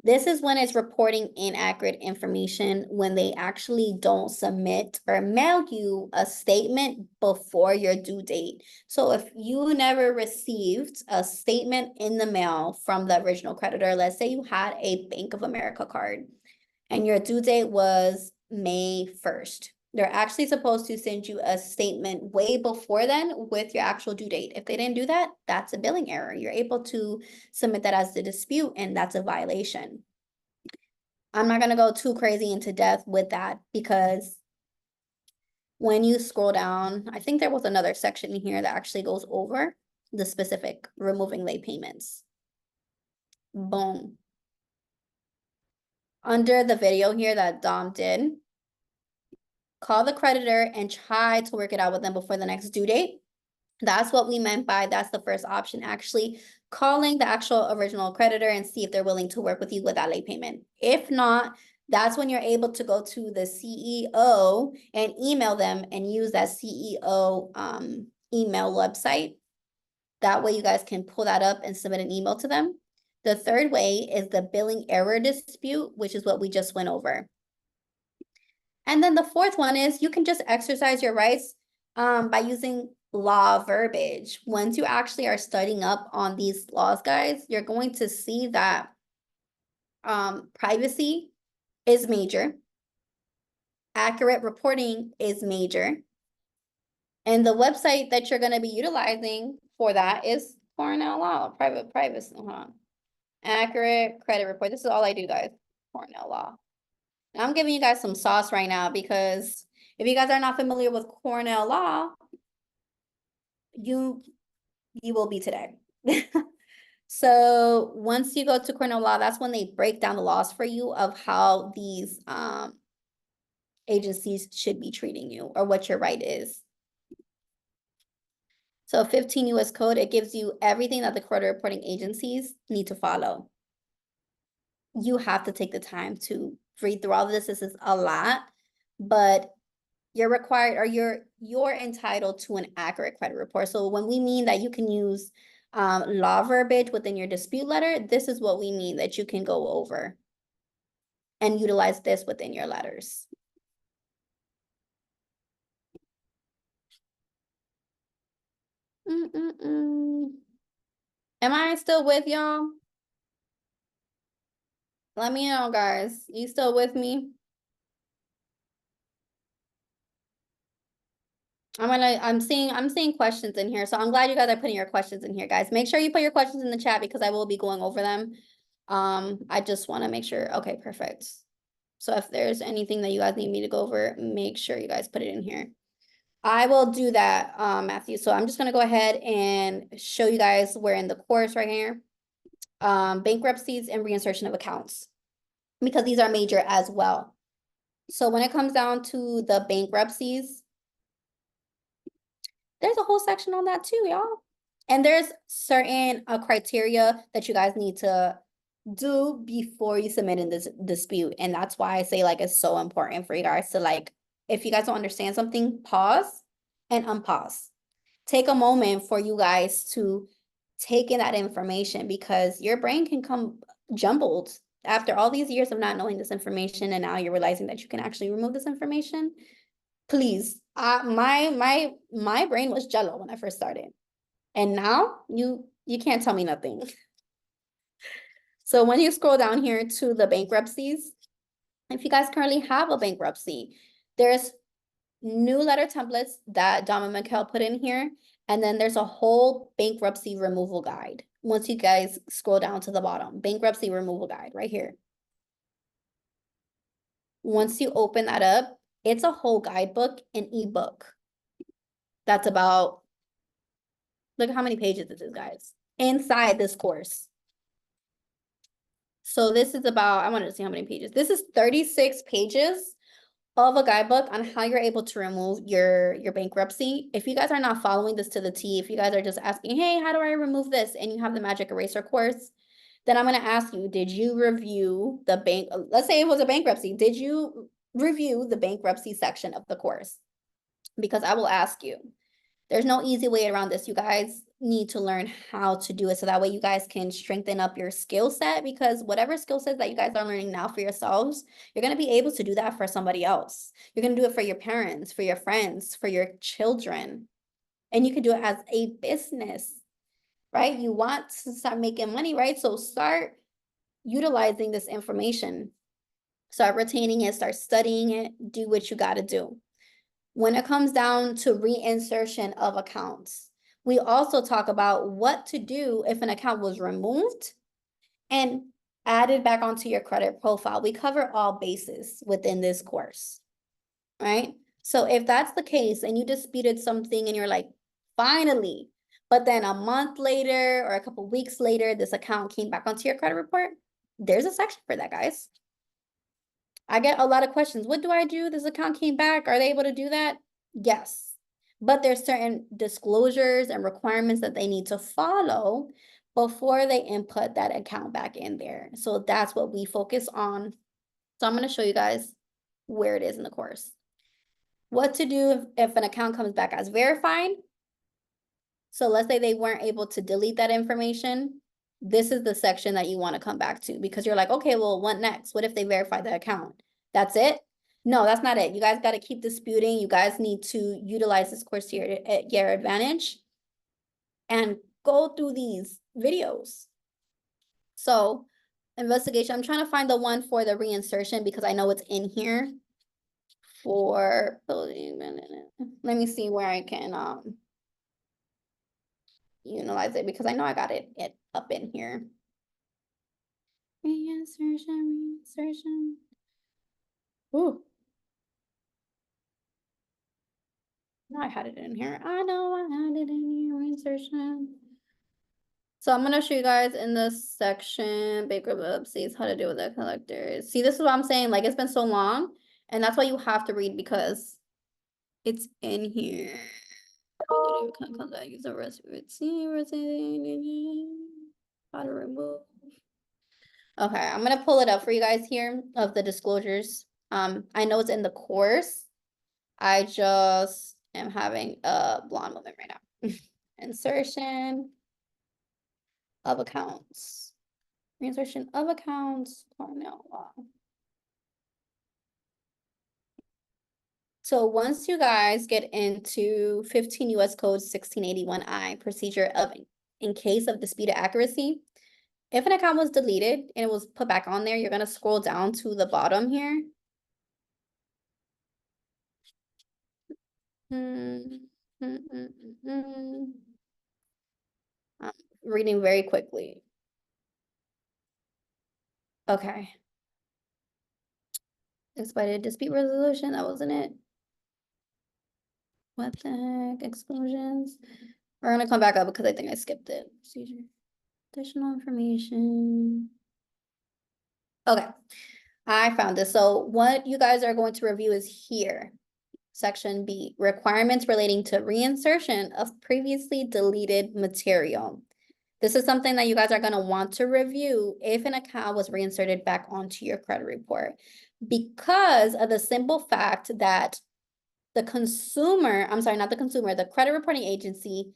This is when it's reporting inaccurate information when they actually don't submit or mail you a statement before your due date. So if you never received a statement in the mail from the original creditor, let's say you had a Bank of America card and your due date was May 1st. They're actually supposed to send you a statement way before then with your actual due date. If they didn't do that, that's a billing error. You're able to submit that as a dispute, and that's a violation. I'm not going to go too crazy into depth with that because when you scroll down, I think there was another section here that actually goes over the specific removing late payments. Boom. Under the video here that Dom did, call the creditor and try to work it out with them before the next due date. That's what we meant by that's the first option, actually calling the actual original creditor and see if they're willing to work with you with that late payment. If not, that's when you're able to go to the CEO and email them and use that CEO email website. That way you guys can pull that up and submit an email to them. The third way is the billing error dispute, which is what we just went over. And then the fourth one is you can just exercise your rights by using law verbiage. Once you actually are studying up on these laws, guys, you're going to see that privacy is major. Accurate reporting is major. And the website that you're going to be utilizing for that is Cornell Law, private privacy. Accurate credit report. This is all I do, guys. Cornell Law. And I'm giving you guys some sauce right now because if you guys are not familiar with Cornell Law, you will be today. So once you go to Cornell Law, that's when they break down the laws for you of how these agencies should be treating you or what your right is. So 15 US code, it gives you everything that the credit reporting agencies need to follow. You have to take the time to read through all of this. This is a lot, but you're required or you're entitled to an accurate credit report. So when we mean that you can use law verbiage within your dispute letter, this is what we mean that you can go over and utilize this within your letters. Am I still with y'all? Let me know, guys. You still with me? I'm seeing questions in here, so I'm glad you guys are putting your questions in here, guys. Make sure you put your questions in the chat because I will be going over them. I just want to make sure. Okay, perfect. So if there's anything that you guys need me to go over, make sure you guys put it in here. I will do that, Matthew. So I'm just gonna go ahead and show you guys where in the course right here. Bankruptcies and reinsertion of accounts. because these are major as well. So when it comes down to the bankruptcies, there's a whole section on that too, y'all. And there's certain criteria that you guys need to do before you submit in this dispute. And that's why I say like it's so important for you guys to like, if you guys don't understand something, pause and unpause. Take a moment for you guys to take in that information because your brain can come jumbled after all these years of not knowing this information, and now you're realizing that you can actually remove this information. Please, my brain was jello when I first started, and now you can't tell me nothing. So when you scroll down here to the bankruptcies, if you guys currently have a bankruptcy, there's new letter templates that Dom and Mikhail put in here. And then there's a whole bankruptcy removal guide. Once you guys scroll down to the bottom, bankruptcy removal guide right here. Once you open that up, it's a whole guidebook, an ebook. That's about, look how many pages this is, guys, inside this course. So this is about, I wanted to see how many pages. This is 36 pages of a guidebook on how you're able to remove your bankruptcy. If you guys are not following this to the T, if you guys are just asking, hey, how do I remove this? And you have the Magic Eraser course, then I'm going to ask you, did you review the bank? Let's say it was a bankruptcy. Did you review the bankruptcy section of the course? Because I will ask you. There's no easy way around this. You guys need to learn how to do it so that way you guys can strengthen up your skill set, because whatever skill set that you guys are learning now for yourselves, you're going to be able to do that for somebody else. You're going to do it for your parents, for your friends, for your children, and you can do it as a business, right? You want to start making money, right? So start utilizing this information, start retaining it, start studying it, do what you got to do. When it comes down to reinsertion of accounts, we also talk about what to do if an account was removed and added back onto your credit profile. We cover all bases within this course, right? So if that's the case and you disputed something and you're like, finally, but then a month later or a couple weeks later, this account came back onto your credit report, there's a section for that, guys. I get a lot of questions. What do I do? This account came back. Are they able to do that? Yes. But there's certain disclosures and requirements that they need to follow before they input that account back in there. So that's what we focus on. So I'm going to show you guys where it is in the course. What to do if an account comes back as verified. So let's say they weren't able to delete that information. This is the section that you want to come back to, because you're like, okay, well, what next? What if they verify the account? That's it? No, that's not it. You guys got to keep disputing. You guys need to utilize this course to your advantage and go through these videos. So investigation, I'm trying to find the one for the reinsertion because I know it's in here for building. Let me see where I can utilize it, because I know I got it up in here. Reinsertion. Ooh. No, I had it in here. I know I had it in here, reinsertion. So I'm gonna show you guys in this section, bankruptcies, how to deal with the collectors. See, this is what I'm saying, like it's been so long, and that's why you have to read, because it's in here. Use the rest of it. See, how to remove. Okay, I'm gonna pull it up for you guys here of the disclosures. I know it's in the course. I just am having a blonde moment right now. Insertion of accounts. Reinsertion of accounts. Oh no. Wow. So once you guys get into 15 US Code 1681I, procedure of in case of disputed accuracy, if an account was deleted and it was put back on there, you're going to scroll down to the bottom here. I'm reading very quickly. Okay. Expedited dispute resolution, that wasn't it. What the heck? Exclusions. We're gonna come back up because I think I skipped it. Procedure. Additional information. Okay. I found this. So what you guys are going to review is here. Section B, requirements relating to reinsertion of previously deleted material. This is something that you guys are going to want to review if an account was reinserted back onto your credit report, because of the simple fact that the consumer, I'm sorry, not the consumer, the credit reporting agency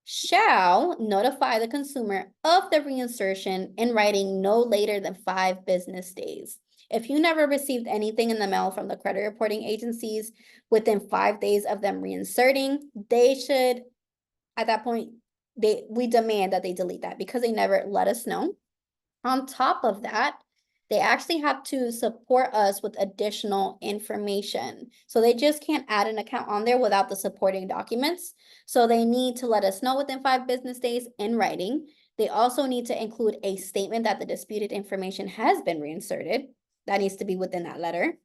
shall notify the consumer of the reinsertion in writing no later than 5 business days. If you never received anything in the mail from the credit reporting agencies within 5 days of them reinserting, they should, at that point, we demand that they delete that because they never let us know. On top of that, they actually have to support us with additional information. So they just can't add an account on there without the supporting documents. So they need to let us know within 5 business days in writing. They also need to include a statement that the disputed information has been reinserted. That needs to be within that letter.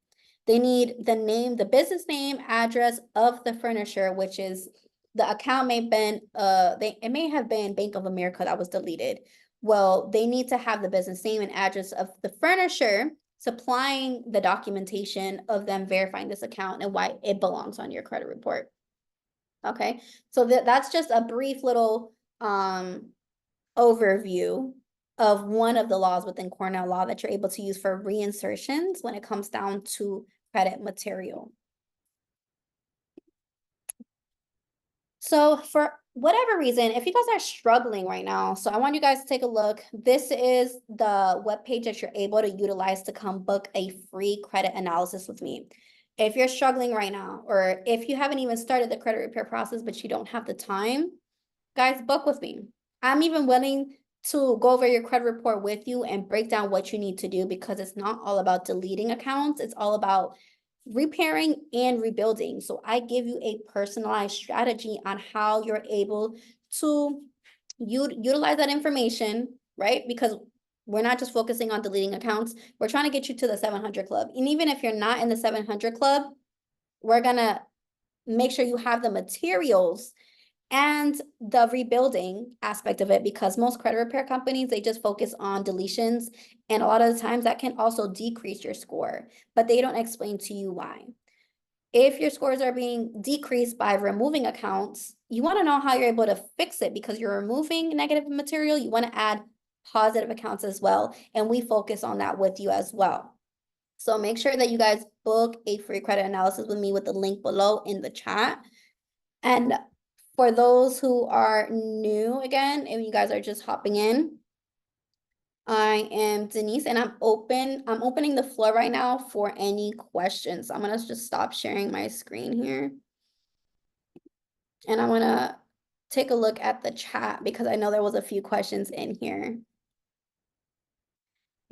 They need the name, the business name, address of the furnisher, which is the account may have been, it may have been Bank of America that was deleted. Well, they need to have the business name and address of the furnisher supplying the documentation of them verifying this account and why it belongs on your credit report. Okay, so that's just a brief little overview of one of the laws within Cornell law that you're able to use for reinsertions when it comes down to credit material. So for whatever reason, if you guys are struggling right now, so I want you guys to take a look. This is the webpage that you're able to utilize to come book a free credit analysis with me. If you're struggling right now, or if you haven't even started the credit repair process, but you don't have the time, guys, book with me. I'm even willing to go over your credit report with you and break down what you need to do, because it's not all about deleting accounts. It's all about repairing and rebuilding. So I give you a personalized strategy on how you're able to utilize that information, right? Because we're not just focusing on deleting accounts. We're trying to get you to the 700 club. And even if you're not in the 700 club, we're gonna make sure you have the materials and the rebuilding aspect of it, because most credit repair companies, they just focus on deletions, and a lot of the times that can also decrease your score, but they don't explain to you why. If your scores are being decreased by removing accounts, you want to know how you're able to fix it, because you're removing negative material, you want to add positive accounts as well, and we focus on that with you as well. So make sure that you guys book a free credit analysis with me with the link below in the chat. And for those who are new again, if you guys are just hopping in, I am Denise, and I'm opening the floor right now for any questions. I'm gonna just stop sharing my screen here. And I'm gonna take a look at the chat because I know there was a few questions in here.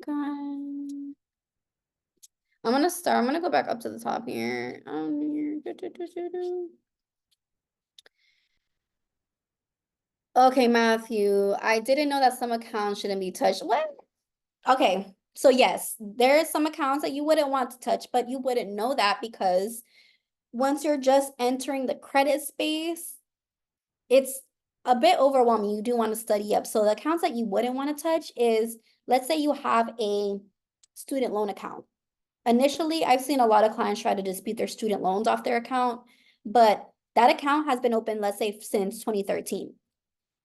I'm gonna go back up to the top here. Okay, Matthew, I didn't know that some accounts shouldn't be touched. What? Okay, so yes, there are some accounts that you wouldn't want to touch, but you wouldn't know that because once you're just entering the credit space, it's a bit overwhelming. You do want to study up. So the accounts that you wouldn't want to touch is, let's say you have a student loan account. Initially, I've seen a lot of clients try to dispute their student loans off their account, but that account has been open, let's say, since 2013.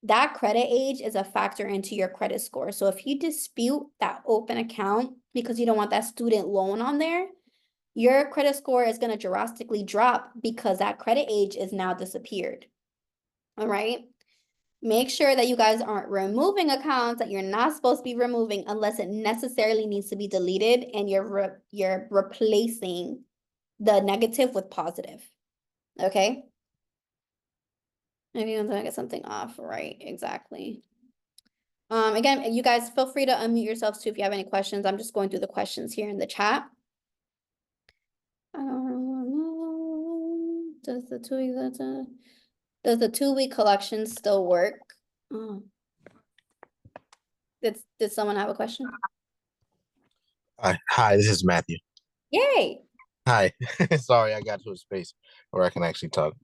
That credit age is a factor into your credit score. So if you dispute that open account because you don't want that student loan on there, your credit score is going to drastically drop because that credit age is now disappeared. All right. Make sure that you guys aren't removing accounts that you're not supposed to be removing unless it necessarily needs to be deleted, and you're replacing the negative with positive. Okay. Maybe I'm gonna get something off. Right, exactly. Again, you guys feel free to unmute yourselves too if you have any questions. I'm just going through the questions here in the chat. Does the 2-week collection still work? Oh. Did someone have a question? Hi, this is Matthew. Yay. Hi. Sorry, I got to a space where I can actually talk.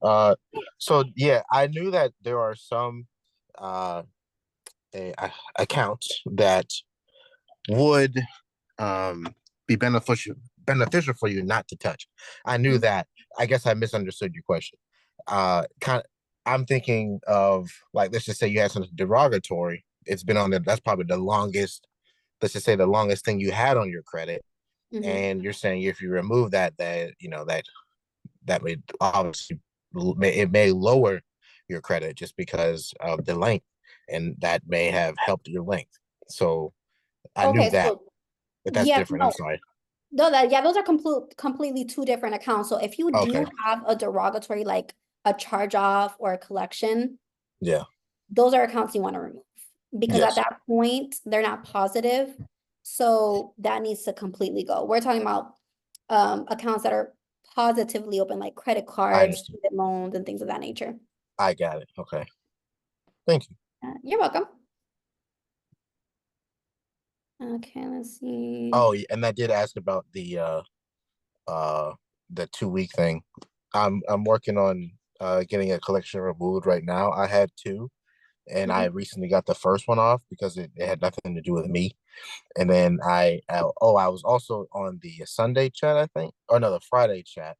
So yeah, I knew that there are some accounts that would be beneficial for you not to touch. I knew Mhm. that. I guess I misunderstood your question. Kind of, I'm thinking of like, let's just say you had something derogatory. It's been on there. That's probably the longest. Let's just say the longest thing you had on your credit, Mhm. and you're saying if you remove that, that may obviously it may lower your credit just because of the length, and that may have helped your length. So I knew Okay, that, so but that's yes, different. I'm no, sorry. no, that yeah, those are completely two different accounts. So if you do Okay. have a derogatory, like a charge off or a collection, Yeah. those are accounts you want to remove because at Yes. that point they're not positive. So that needs to completely go. We're talking about accounts that are positively open, like credit I cards, understand. student loans, and things of that nature. I got it. Okay. Thank you. You're welcome. Okay, let's Oh, see. yeah, and I did ask about uh the 2 week thing. I'm working on getting a collection removed right now. I had two, and I Mhm, recently got the first one off because it had nothing to do with me. And then I was also on the Sunday chat, I think, or no, the Friday chat,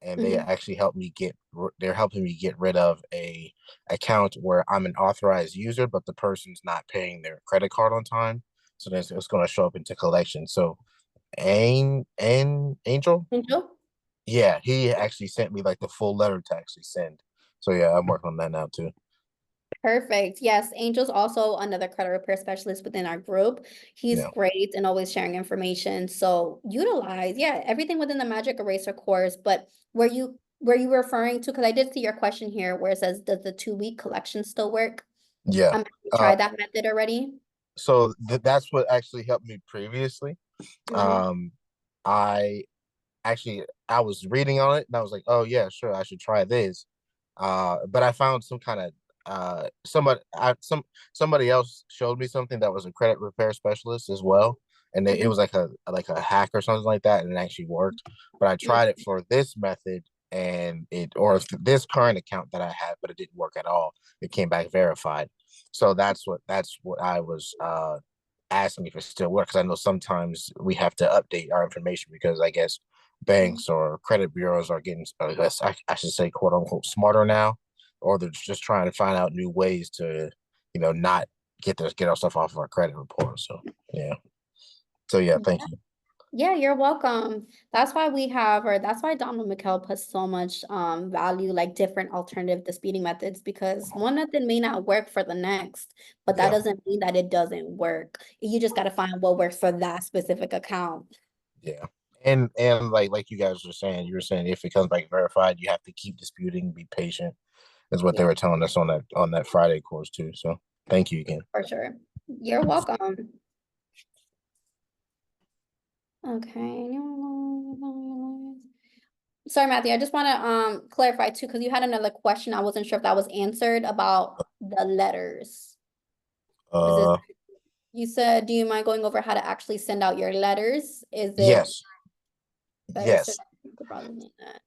and they mhm. actually helped me they're helping me get rid of a account where I'm an authorized user, but the person's not paying their credit card on time. So then it's going to show up into collection. So Angel, Angel? yeah, he actually sent me like the full letter to actually send. So yeah, I'm working on that now too. Perfect. Yes, Angel's also another credit repair specialist within our group. He's Yeah, great and always sharing information. So utilize, yeah, everything within the Magic Eraser course. But were you referring to? Because I did see your question here where it says, "Does the 2 week collection still work?" yeah. Have you Uh, tried that method already? so that's what actually helped me previously. Mm-hmm. Um, I I was reading on it and I was like, oh yeah, sure, I should try this. But I found some kind of somebody else showed me something that was a credit repair specialist as well, and it Mm-hmm. was like a hack or something like that, and it actually worked. But I tried it for this method and this current account that I had, but it didn't work at all. It came back verified. So that's what I was asking if it still works. 'Cause I know sometimes we have to update our information because I guess Mm-hmm. banks or credit bureaus are getting, I should say, quote unquote, smarter now, or they're just trying to find out new ways to, not get our stuff off of our credit report. So yeah. So yeah, thank you. Yeah, you're welcome. That's why we have, or that's why Donald McKell puts so much value, like different alternative disputing methods, because one method may not work for the next, but that Yeah, doesn't mean that it doesn't work. You just got to find what works for that specific account. yeah. And like you guys were saying, you were saying if it comes back verified, you have to keep disputing, be patient, is what they Yeah, were telling us on that Friday course too. So thank you again. for sure. You're welcome. Okay. Sorry, Matthew, I just want to clarify too, because you had another question. I wasn't sure if that was answered about the letters. Was this Uh, You said, do you mind going over how to actually send out your letters? Is it yes, better so yes. rather than that?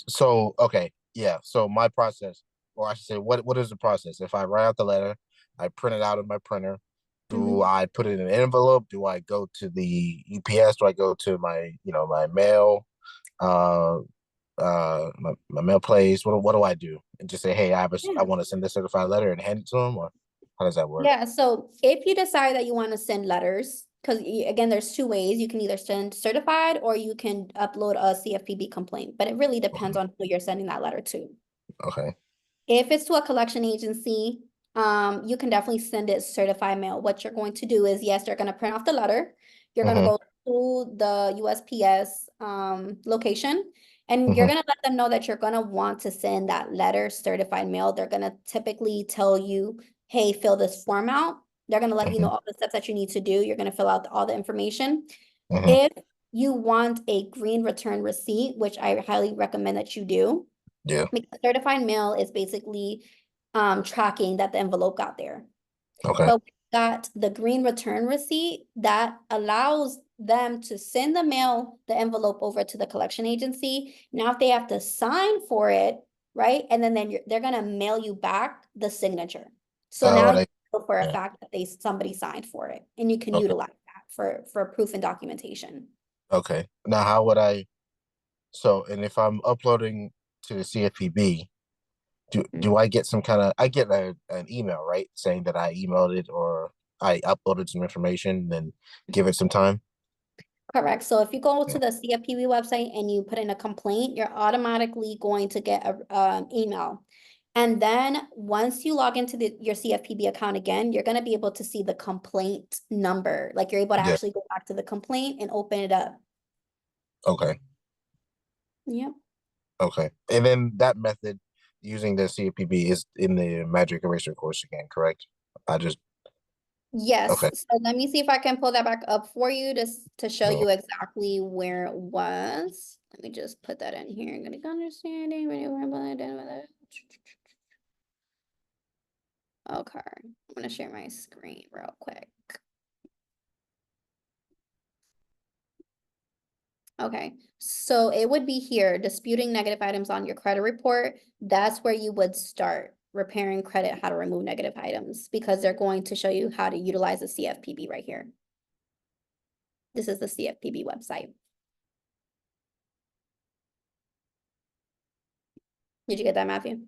So okay, yeah. So my process, or I should say, what is the process? If I write out the letter, I print it out of my printer. Do Mhm. I put it in an envelope? Do I go to the UPS? Do I go to my my mail, uh, my mail place? What do I do? And just say, hey, I Yeah. want to send this certified letter and hand it to them, or how does that work? Yeah, so if you decide that you want to send letters, because again, there's two ways. You can either send certified or you can upload a CFPB complaint, but it really depends Okay, on who you're sending that letter to. okay, If it's to a collection agency, you can definitely send it certified mail. What you're going to do is, yes, they're going to print off the letter. You're going to mm-hmm, go to the USPS location, and you're mm-hmm, going to let them know that you're going to want to send that letter certified mail. They're going to typically tell you, hey, fill this form out. They're going to let you know mm-hmm, all the steps that you need to do. You're going to fill out all the information. mm-hmm. If you want a green return receipt, which I highly recommend that you do, Yeah, because certified mail is basically tracking that the envelope got there. okay, But we got the green return receipt that allows them to send the envelope over to the collection agency. Now, if they have to sign for it, right? And then they're gonna mail you back the signature. So now you they, know for a yeah, fact that somebody signed for it, and you can okay. utilize that for proof and documentation. Okay. Now, how would I? So, and if I'm uploading to the CFPB, do I get some kind of? I get an email, right, saying that I emailed it or I uploaded some information, then give it some time. Correct. So if you go to Yeah. the CFPB website and you put in a complaint, you're automatically going to get a email. And then once you log into your CFPB account again, you're gonna be able to see the complaint number. Like you're able to Yeah. actually go back to the complaint and open it up. Okay. Yep. Okay. And then that method using the CFPB is in the Magic Eraser course again, correct? I just Yes. okay. So let me see if I can pull that back up for you to show So, you exactly where it was. Let me just put that in here. I'm gonna understanding. Okay, I'm gonna share my screen real quick. Okay, so it would be here, disputing negative items on your credit report. That's where you would start repairing credit, how to remove negative items, because they're going to show you how to utilize the CFPB right here. This is the CFPB website. Did you get that, Matthew?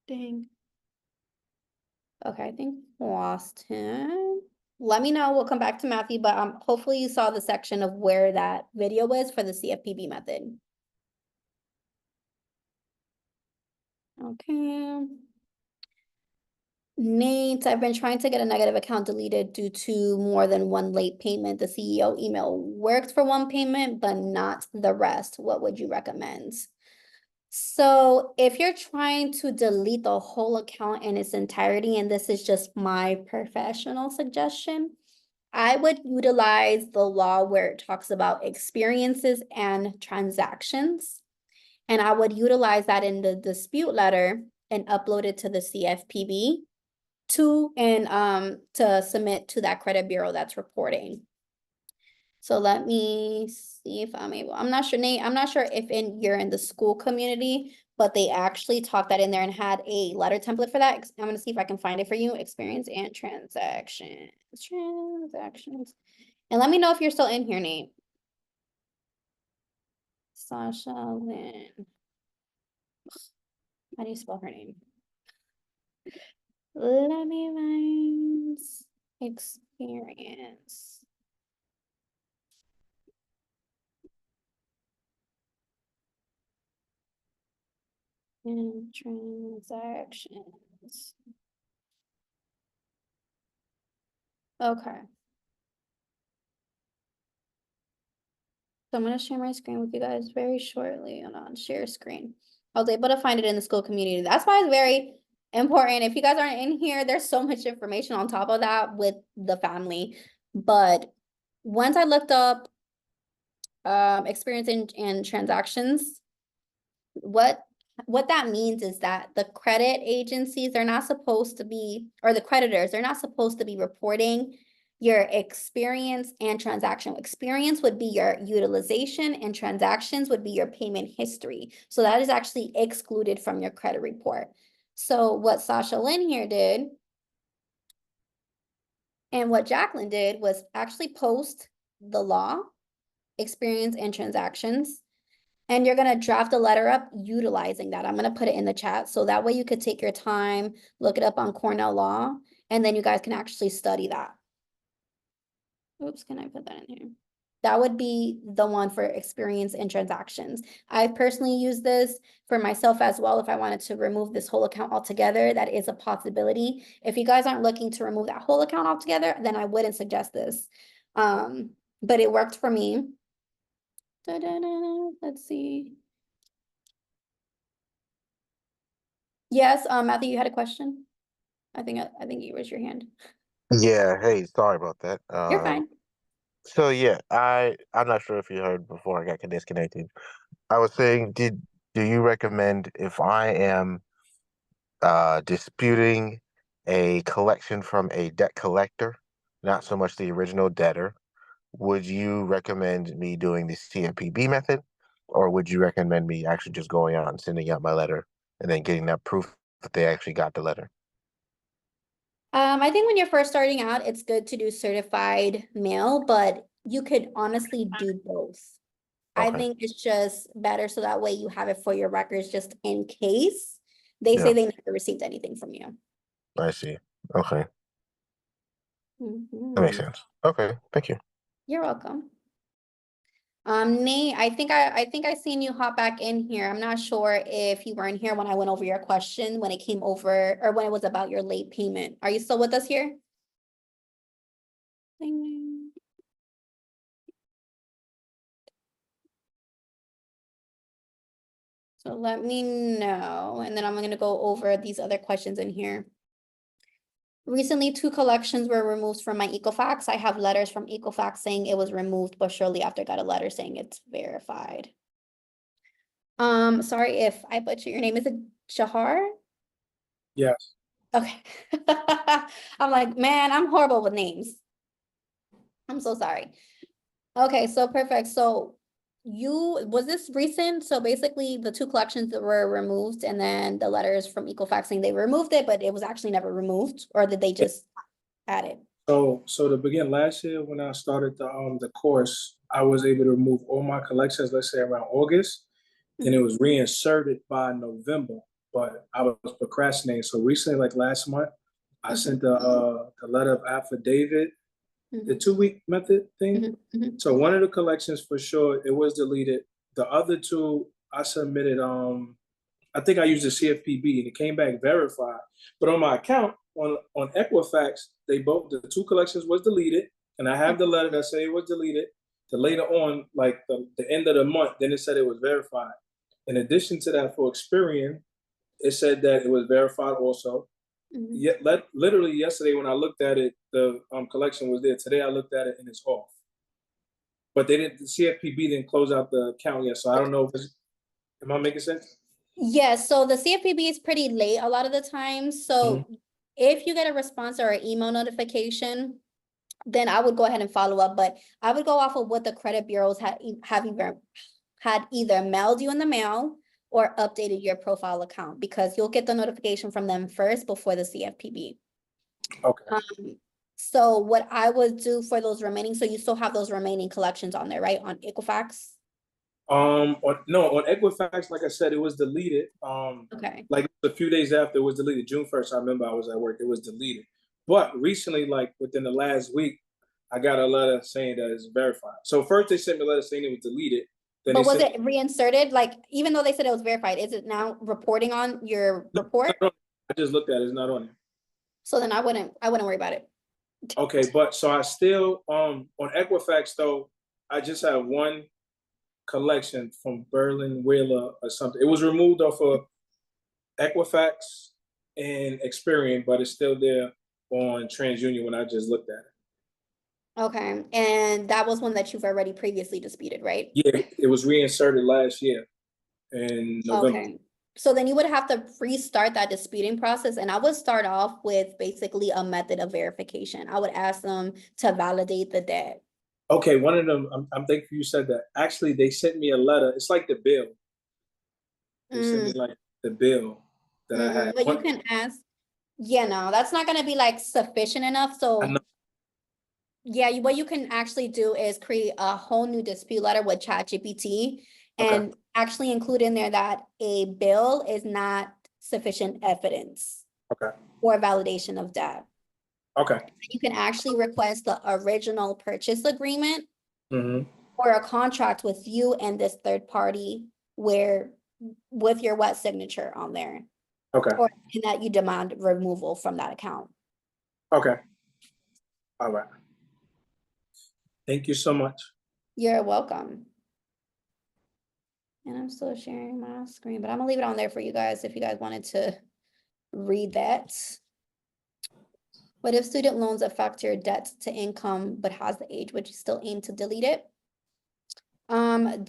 Dang. Okay, I think lost him. Let me know. We'll come back to Matthew, but hopefully you saw the section of where that video was for the CFPB method. Okay. Nate, I've been trying to get a negative account deleted due to more than one late payment. The CEO email worked for one payment, but not the rest. What would you recommend? So if you're trying to delete the whole account in its entirety, and this is just my professional suggestion, I would utilize the law where it talks about experiences and transactions. And I would utilize that in the dispute letter and upload it to the CFPB to submit to that credit bureau that's reporting. So let me see if I'm able. I'm not sure, Nate. I'm not sure if you're in the school community, but they actually talked that in there and had a letter template for that. I'm gonna see if I can find it for you. Experience and transactions. Transactions. And let me know if you're still in here, Nate. Sasha Lynn. How do you spell her name? Let me find experience. And transactions. Okay. So I'm gonna share my screen with you guys very shortly and on share screen. I was able to find it in the school community. That's why it's very important. If you guys aren't in here, there's so much information on top of that with the family. But once I looked up experience and transactions, what that means is that the credit agencies, they're not supposed to be, or the creditors, they're not supposed to be reporting your experience and transaction. Experience would be your utilization and transactions would be your payment history. So that is actually excluded from your credit report. So what Sasha Lynn here did and what Jacqueline did was actually post the law, experience and transactions. And you're gonna draft a letter up utilizing that. I'm gonna put it in the chat. So that way you could take your time, look it up on Cornell Law, and then you guys can actually study that. Oops, can I put that in here? That would be the one for experience and transactions. I personally use this for myself as well. If I wanted to remove this whole account altogether, that is a possibility. If you guys aren't looking to remove that whole account altogether, then I wouldn't suggest this. But it worked for me. Let's see. Yes, Matthew, you had a question? I think you raised your hand. Yeah, hey, sorry about that. You're fine. So yeah, I'm not sure if you heard before I got disconnected. I was saying, do you recommend if I am disputing a collection from a debt collector, not so much the original debtor, would you recommend me doing the CFPB method, or would you recommend me actually just going out and sending out my letter and then getting that proof that they actually got the letter? I think when you're first starting out, it's good to do certified mail, but you could honestly do both. I Okay. think it's just better so that way you have it for your records just in case they say Yeah. they never received anything from you. I see. Okay. That makes Mhm. sense. Okay. Thank you. You're welcome. Nate, I think I seen you hop back in here. I'm not sure if you weren't here when I went over your question, when it came over, or when it was about your late payment. Are you still with us here? Ding. So let me know, and then I'm gonna go over these other questions in here. Recently, 2 collections were removed from my Equifax. I have letters from Equifax saying it was removed, but shortly after I got a letter saying it's verified. Sorry if I butcher your name. Is it Shahar? Yes. Okay. I'm like, man, I'm horrible with names. I'm so sorry. Okay, so perfect. So was this recent? So basically the 2 collections that were removed and then the letters from Equifax saying they removed it, but it was actually never removed, or did they just add it? So to begin last year, when I started the course, I was able to remove all my collections, let's say around August, and it was reinserted by November. But I was procrastinating. So recently, like last month, I sent the letter of affidavit, the 2-week method thing. So one of the collections for sure, it was deleted. The other 2, I submitted I think I used the CFPB and it came back verified. But on my account on Equifax, the 2 collections was deleted, and I have the letter that say it was deleted. The later on, like the end of the month, then it said it was verified. In addition to that, for Experian, it said that it was verified also. Literally yesterday when I looked at it, the collection was there. Today I looked at it and it's off. But they didn't. The CFPB didn't close out the account yet, so I don't know if it's. Am I making sense? Yes, so the CFPB is pretty late a lot of the time. So if you get a response or an email notification, then I would go ahead and follow up. But I would go off of what the credit bureaus had either mailed you in the mail or updated your profile account, because you'll get the notification from them first before the CFPB. Okay. So what I would do for those remaining, so you still have those remaining collections on there, right? On Equifax? On Equifax, like I said, it was deleted. Okay. Like a few days after it was deleted, June 1st, I remember I was at work, it was deleted. But recently, like within the last week, I got a letter saying that it's verified. So first they sent me a letter saying it was deleted. Then But was sent, it reinserted? Like, even though they said it was verified, is it now reporting on your report? I just looked at it, it's not on it. So then I wouldn't worry about it. Okay, but so I still on Equifax though, I just have one collection from Berlin Wheeler or something. It was removed off of Equifax and Experian, but it's still there on TransUnion when I just looked at it. Okay, and that was one that you've already previously disputed, right? Yeah, it was reinserted last year in November. Okay, so then you would have to restart that disputing process, and I would start off with basically a method of verification. I would ask them to validate the debt. Okay, one of them, I'm thankful you said that. Actually, they sent me a letter. It's like the bill. They sent me like the bill that I had. But you can ask, yeah, no, that's not gonna be like sufficient enough, so. Yeah, what you can actually do is create a whole new dispute letter with ChatGPT and actually include in there that a bill is not sufficient evidence or validation of debt. Okay. You can actually request the original purchase agreement or a contract with you and this third party where with your wet signature on there. Okay. Or in that you demand removal from that account. Okay. All right. Thank you so much. You're welcome. And I'm still sharing my screen, but I'm gonna leave it on there for you guys if you guys wanted to read that. What if student loans affect your debt to income but has the age, would you still aim to delete it?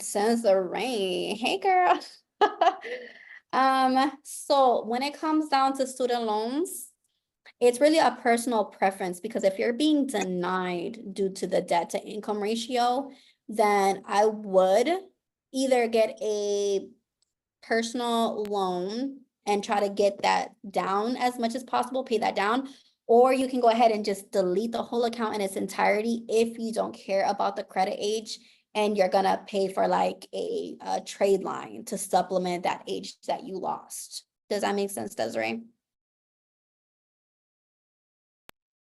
Sends the rain. Hey girl. So when it comes down to student loans, it's really a personal preference, because if you're being denied due to the debt to income ratio, then I would either get a personal loan and try to get that down as much as possible, pay that down, Or you can go ahead and just delete the whole account in its entirety if you don't care about the credit age and you're gonna pay for like a trade line to supplement that age that you lost. Does that make sense, Desiree?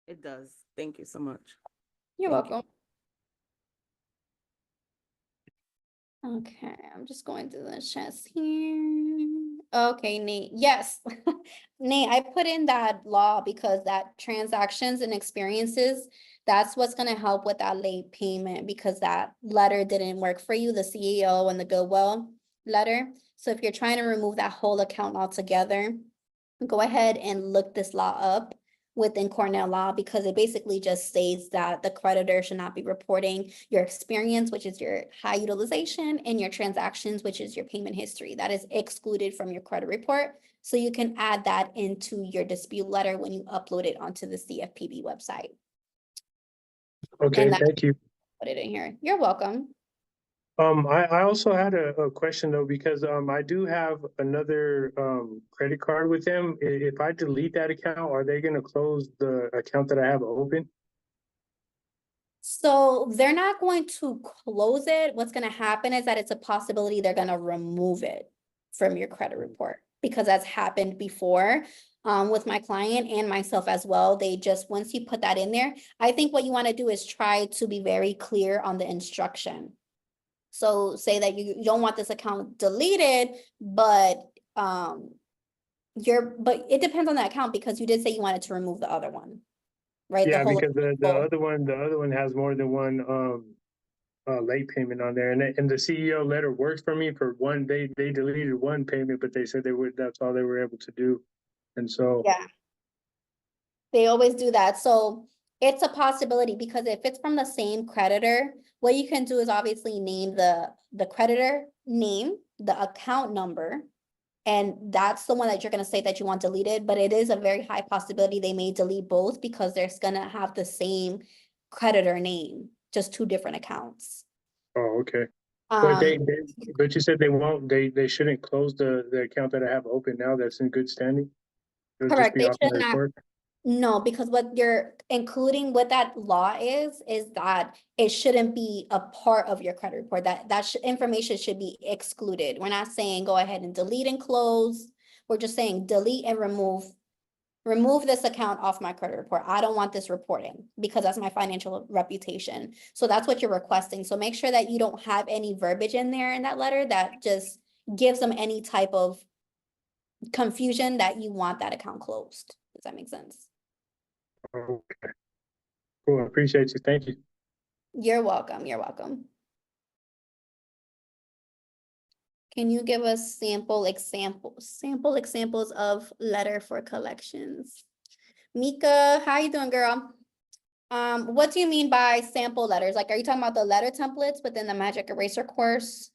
It does. Thank you so much. You're Thank you. welcome. Okay, I'm just going through the chest here. Okay, Nate, yes. Nate, I put in that law because that transactions and experiences, that's what's gonna help with that late payment because that letter didn't work for you, the CEO and the Goodwill letter. So if you're trying to remove that whole account altogether, go ahead and look this law up within Cornell Law because it basically just states that the creditor should not be reporting your experience, which is your high utilization, and your transactions, which is your payment history. That is excluded from your credit report. So you can add that into your dispute letter when you upload it onto the CFPB website. Okay, And that's thank you. put it in here. You're welcome. I also had a question though, because I do have another credit card with them. If I delete that account, are they gonna close the account that I have open? So they're not going to close it. What's gonna happen is that it's a possibility they're gonna remove it from your credit report because that's happened before with my client and myself as well. They just, once you put that in there, I think what you wanna do is try to be very clear on the instruction. So say that you don't want this account deleted, but but it depends on that account because you did say you wanted to remove the other one, right? The Yeah, whole because the whole- other one has more than one late payment on there, and the CEO letter works for me for one. They deleted one payment, but they said that's all they were able to do, and so. Yeah. They always do that. So it's a possibility because if it's from the same creditor, what you can do is obviously name the creditor name, the account number. And that's the one that you're gonna say that you want deleted, but it is a very high possibility they may delete both because they're gonna have the same creditor name, just two different accounts. Oh, okay. But Um, but you said they won't, they shouldn't close the account that I have open now that's in good standing? It'll just correct, be they off my should not. report? No, because what you're including with that law is that it shouldn't be a part of your credit report. That information should be excluded. We're not saying go ahead and delete and close. We're just saying delete and remove this account off my credit report. I don't want this reporting because that's my financial reputation. So that's what you're requesting. So make sure that you don't have any verbiage in there in that letter that just gives them any type of confusion that you want that account closed. Does that make sense? Okay. Cool, I appreciate you, thank you. You're welcome, you're welcome. Can you give us sample examples of letter for collections? Mika, how you doing, girl? What do you mean by sample letters? Like, are you talking about the letter templates within the Magic Eraser course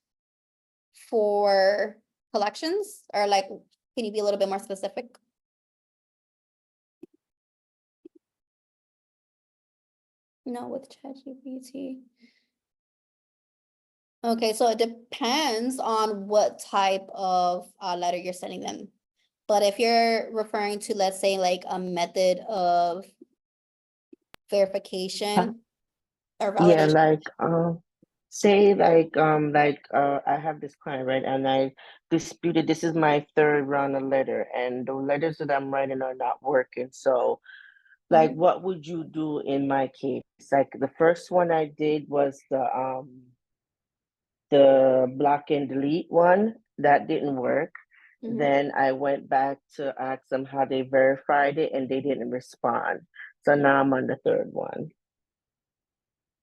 for collections? Or like, can you be a little bit more specific? No, with ChatGPT. Okay, so it depends on what type of letter you're sending them. But if you're referring to, let's say, like a method of verification or Yeah, validation. like say I have this client, right? And I disputed this is my third round of letter and the letters that I'm writing are not working. So like what would you do in my case? Like the first one I did was the block and delete one. That didn't work. Mhm. Then I went back to ask them how they verified it and they didn't respond. So now I'm on the third one.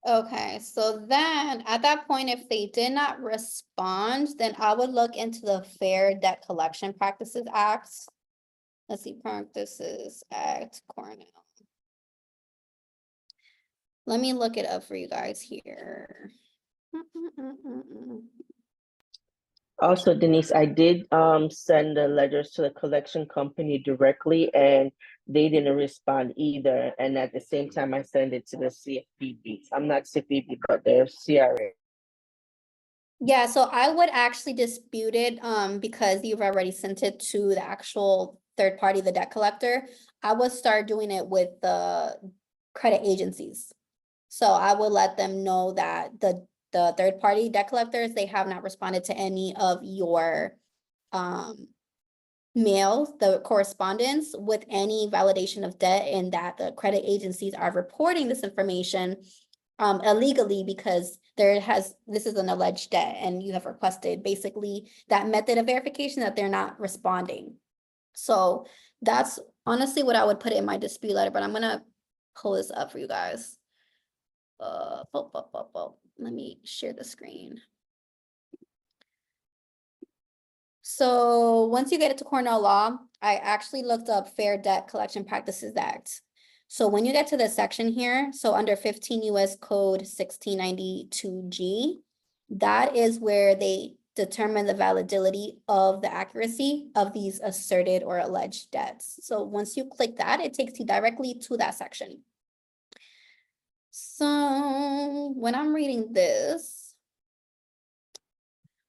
Okay, so then at that point, if they did not respond, then I would look into the Fair Debt Collection Practices Act. Let's see, Practices Act, Cornell. Let me look it up for you guys here. Also, Denise, I did send the letters to the collection company directly and they didn't respond either. And at the same time, I sent it to the CFPB. I'm not CFPB, but the CRA. Yeah, so I would actually dispute it because you've already sent it to the actual third party, the debt collector. I would start doing it with the credit agencies. So I would let them know that the third-party debt collectors, they have not responded to any of your mails, the correspondence with any validation of debt, and that the credit agencies are reporting this information illegally because this is an alleged debt and you have requested basically that method of verification that they're not responding. So that's honestly what I would put in my dispute letter, but I'm gonna pull this up for you guys. Let me share the screen. So once you get it to Cornell Law, I actually looked up Fair Debt Collection Practices Act. So when you get to this section here, so under 15 US Code 1692G, that is where they determine the validity of the accuracy of these asserted or alleged debts. So once you click that, it takes you directly to that section. So when I'm reading this,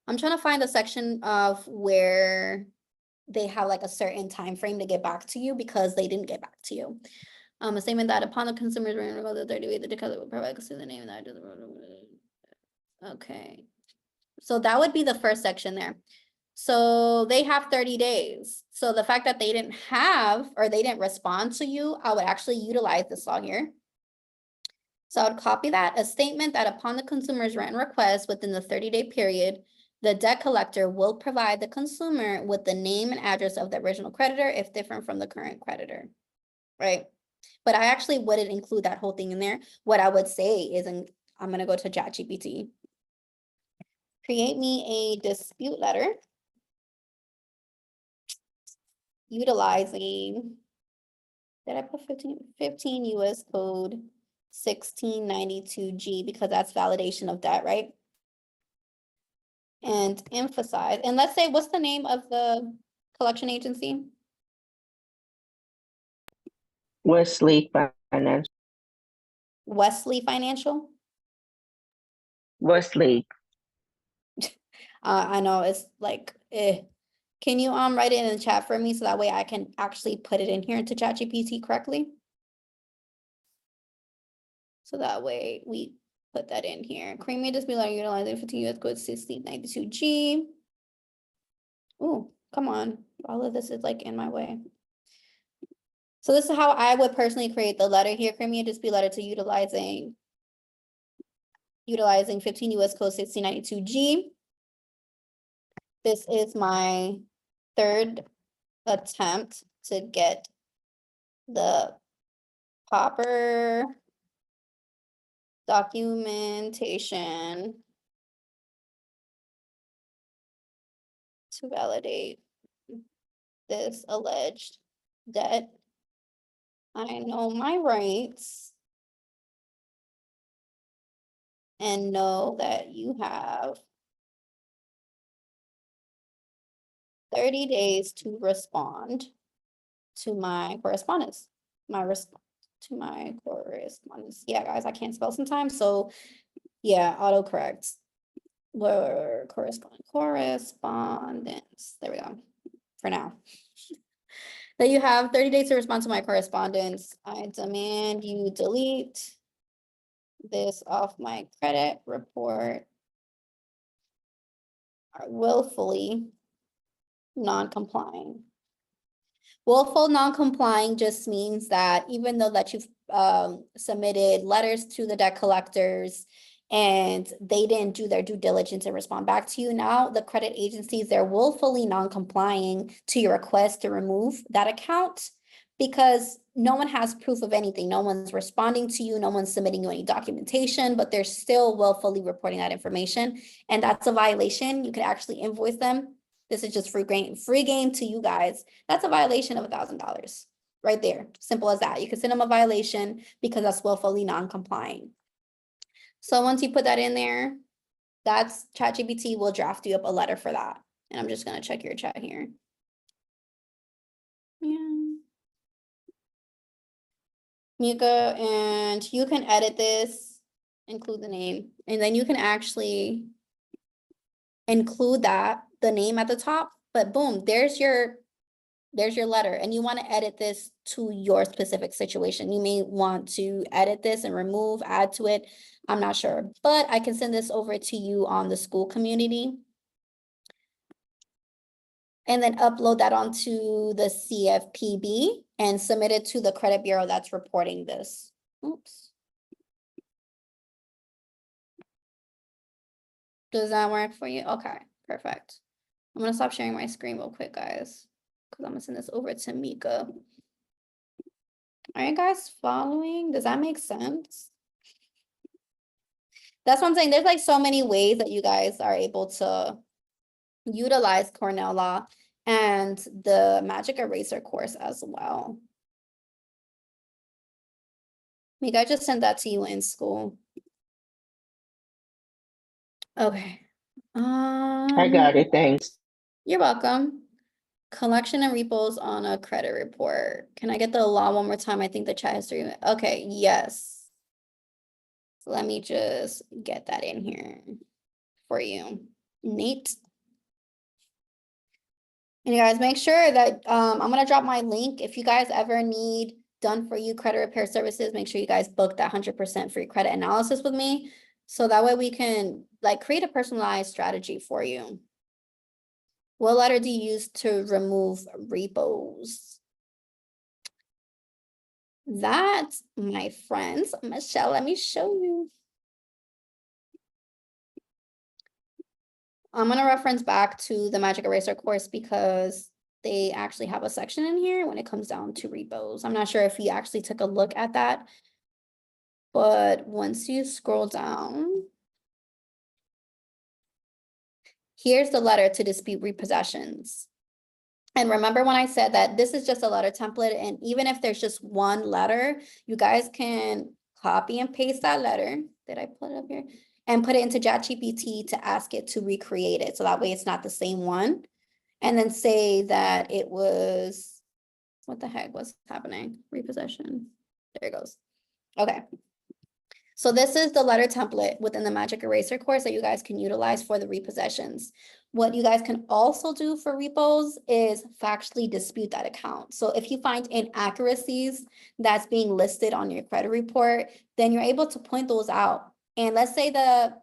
I'm trying to find the section of where they have like a certain time frame to get back to you because they didn't get back to you. A statement that upon the consumer's renewal the 30 days, the debt will provide to the name that. Okay, so that would be the first section there. So they have 30 days. So the fact that they didn't have or they didn't respond to you, I would actually utilize this law here. So I would copy that, a statement that upon the consumer's written request within the 30-day period, the debt collector will provide the consumer with the name and address of the original creditor if different from the current creditor, right? But I actually wouldn't include that whole thing in there. What I would say is, and I'm gonna go to ChatGPT. Create me a dispute letter utilizing, did I put 15 US Code 1692G because that's validation of debt, right? And emphasize, and let's say, what's the name of the collection agency? Wesley Finance, Wesley Financial. Wesley. I know it's like, Can you write it in the chat for me so that way I can actually put it in here into ChatGPT correctly? So that way we put that in here. Creamy dispute letter utilizing 15 US Code 1692G. Oh, come on. All of this is like in my way. So this is how I would personally create the letter here. Creamy dispute letter to utilizing 15 US Code 1692G. This is my third attempt to get the proper documentation to validate this alleged debt. I know my rights and know that you have 30 days to respond to my correspondence. To my correspondence. Yeah, guys, I can't spell sometimes, so yeah, autocorrect. Where correspondence. There we go. For now. That you have 30 days to respond to my correspondence. I demand you delete this off my credit report. Are willfully non-complying. Willful non-complying just means that even though that you've submitted letters to the debt collectors and they didn't do their due diligence and respond back to you, now the credit agencies, they're willfully non-complying to your request to remove that account because no one has proof of anything. No one's responding to you, no one's submitting you any documentation, but they're still willfully reporting that information. And that's a violation. You could actually invoice them. This is just free game to you guys. That's a violation of $1,000 right there. Simple as that. You can send them a violation because that's willfully non-complying. So once you put that in there, that's ChatGPT will draft you up a letter for that. And I'm just gonna check your chat here. Yeah. Mika, and you can edit this, include the name, and then you can actually include the name at the top, but boom, there's your There's your letter, and you want to edit this to your specific situation. You may want to edit this and remove, add to it. I'm not sure, but I can send this over to you on the school community. And then upload that onto the CFPB and submit it to the credit bureau that's reporting this. Oops. Does that work for you? Okay, perfect. I'm gonna stop sharing my screen real quick, guys, because I'm gonna send this over to Mika. Are you guys following? Does that make sense? That's what I'm saying. There's like so many ways that you guys are able to utilize Cornell Law and the Magic Eraser course as well. Mika, I just sent that to you in school. Okay. I got it, thanks. You're welcome. Collection and repos on a credit report. Can I get the law one more time? I think the chat history. Okay, yes. So let me just get that in here for you. Neat. And you guys make sure that I'm gonna drop my link. If you guys ever need done for you credit repair services, make sure you guys book that 100% free credit analysis with me. So that way we can like create a personalized strategy for you. What letter do you use to remove repos? That, my friends, Michelle, let me show you. I'm gonna reference back to the Magic Eraser course because they actually have a section in here when it comes down to repos. I'm not sure if you actually took a look at that. But once you scroll down, here's the letter to dispute repossessions. And remember when I said that this is just a letter template, and even if there's just one letter, you guys can copy and paste that letter. Did I put it up here? And put it into ChatGPT to ask it to recreate it. So that way it's not the same one. And then say that it was, what the heck was happening? Repossession. There it goes. Okay. So this is the letter template within the Magic Eraser course that you guys can utilize for the repossessions. What you guys can also do for repos is factually dispute that account. So if you find inaccuracies that's being listed on your credit report, then you're able to point those out. And let's say the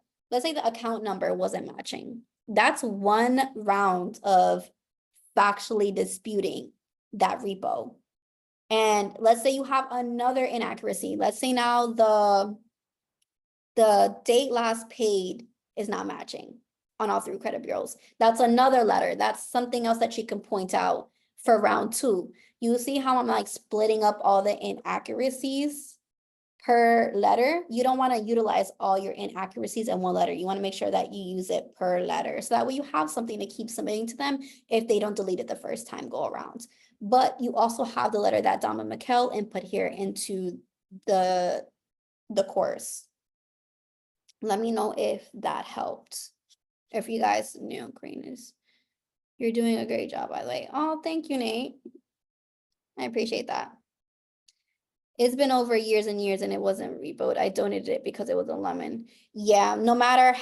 account number wasn't matching. That's one round of factually disputing that repo. And let's say you have another inaccuracy. Let's say now the date last paid is not matching on all three credit bureaus. That's another letter. That's something else that you can point out for round two. You see how I'm like splitting up all the inaccuracies per letter? You don't want to utilize all your inaccuracies in one letter. You want to make sure that you use it per letter. So that way you have something to keep submitting to them if they don't delete it the first time go around. But you also have the letter that Dom and Mikkel input here into the course. Let me know if that helped. If you guys knew, green is, you're doing a great job, by the way. Oh, thank you, Nate. I appreciate that. It's been over years and years and it wasn't repoed. I donated it because it was a lemon. Yeah, no matter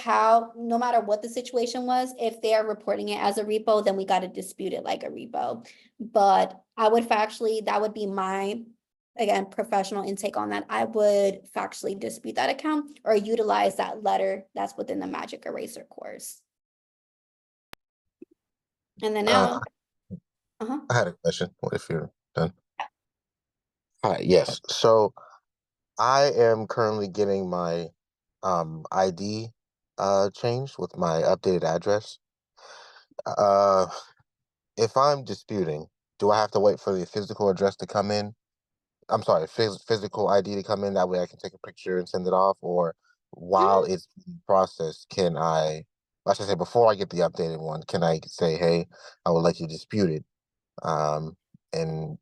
what the situation was, if they are reporting it as a repo, then we got to dispute it like a repo. But I would factually, that would be my, again, professional intake on that. I would factually dispute that account or utilize that letter that's within the Magic Eraser course. And then now, I had a question. What if you're done? Hi, yes. So I am currently getting my ID changed with my updated address. If I'm disputing, do I have to wait for the physical address to come in? I'm sorry, physical ID to come in, that way I can take a picture and send it off, or while it's being processed, can I should say before I get the updated one, can I say, hey, I would like you disputed? And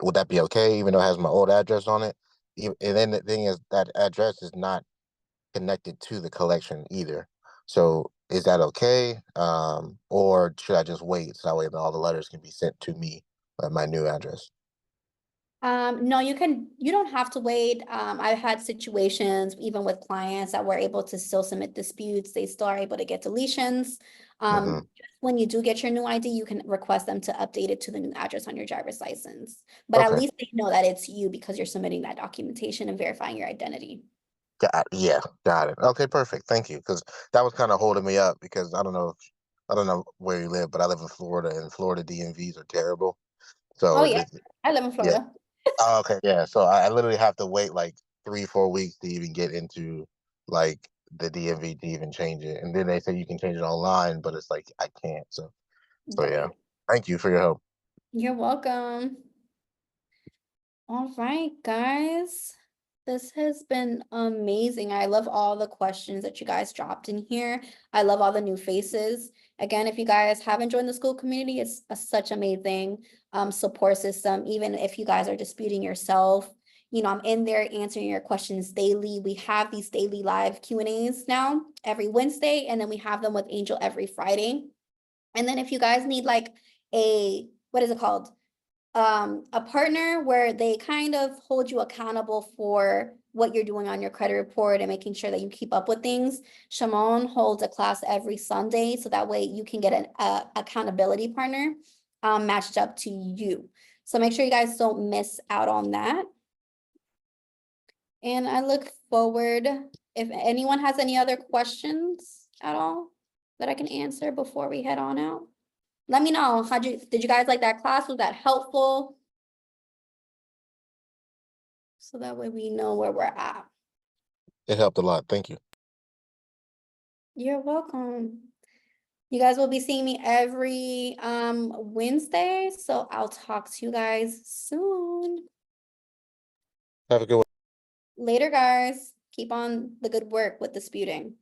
would that be okay, even though it has my old address on it? And then the thing is that address is not connected to the collection either. So is that okay? Or should I just wait so that way all the letters can be sent to me at my new address? No, you don't have to wait. I've had situations even with clients that were able to still submit disputes. They still are able to get deletions. Mhm. When you do get your new ID, you can request them to update it to the new address on your driver's license. But at Okay. least they know that it's you because you're submitting that documentation and verifying your identity. Yeah, got it. Okay, perfect. Thank you. Because that was kind of holding me up because I don't know where you live, but I live in Florida, and Florida DMVs are terrible. So Oh, if yeah, it's I live in yeah. Florida. Oh, okay, yeah. So I literally have to wait like 3, 4 weeks to even get into like the DMV to even change it. And then they say you can change it online, but it's like I can't. So yeah. Right. Thank you for your help. You're welcome. All right, guys. This has been amazing. I love all the questions that you guys dropped in here. I love all the new faces. Again, if you guys haven't joined the school community, it's such amazing support system. Even if you guys are disputing yourself, you know, I'm in there answering your questions daily. We have these daily live Q&As now every Wednesday, and then we have them with Angel every Friday. And then if you guys need like what is it called? A partner where they kind of hold you accountable for what you're doing on your credit report and making sure that you keep up with things. Shimon holds a class every Sunday, so that way you can get an accountability partner matched up to you. So make sure you guys don't miss out on that. And I look forward, if anyone has any other questions at all that I can answer before we head on out. Let me know. Did you guys like that class? Was that helpful? So that way we know where we're at. It helped a lot. Thank you. You're welcome. You guys will be seeing me every Wednesday, so I'll talk to you guys soon. Have a good one. Later, guys. Keep on the good work with disputing.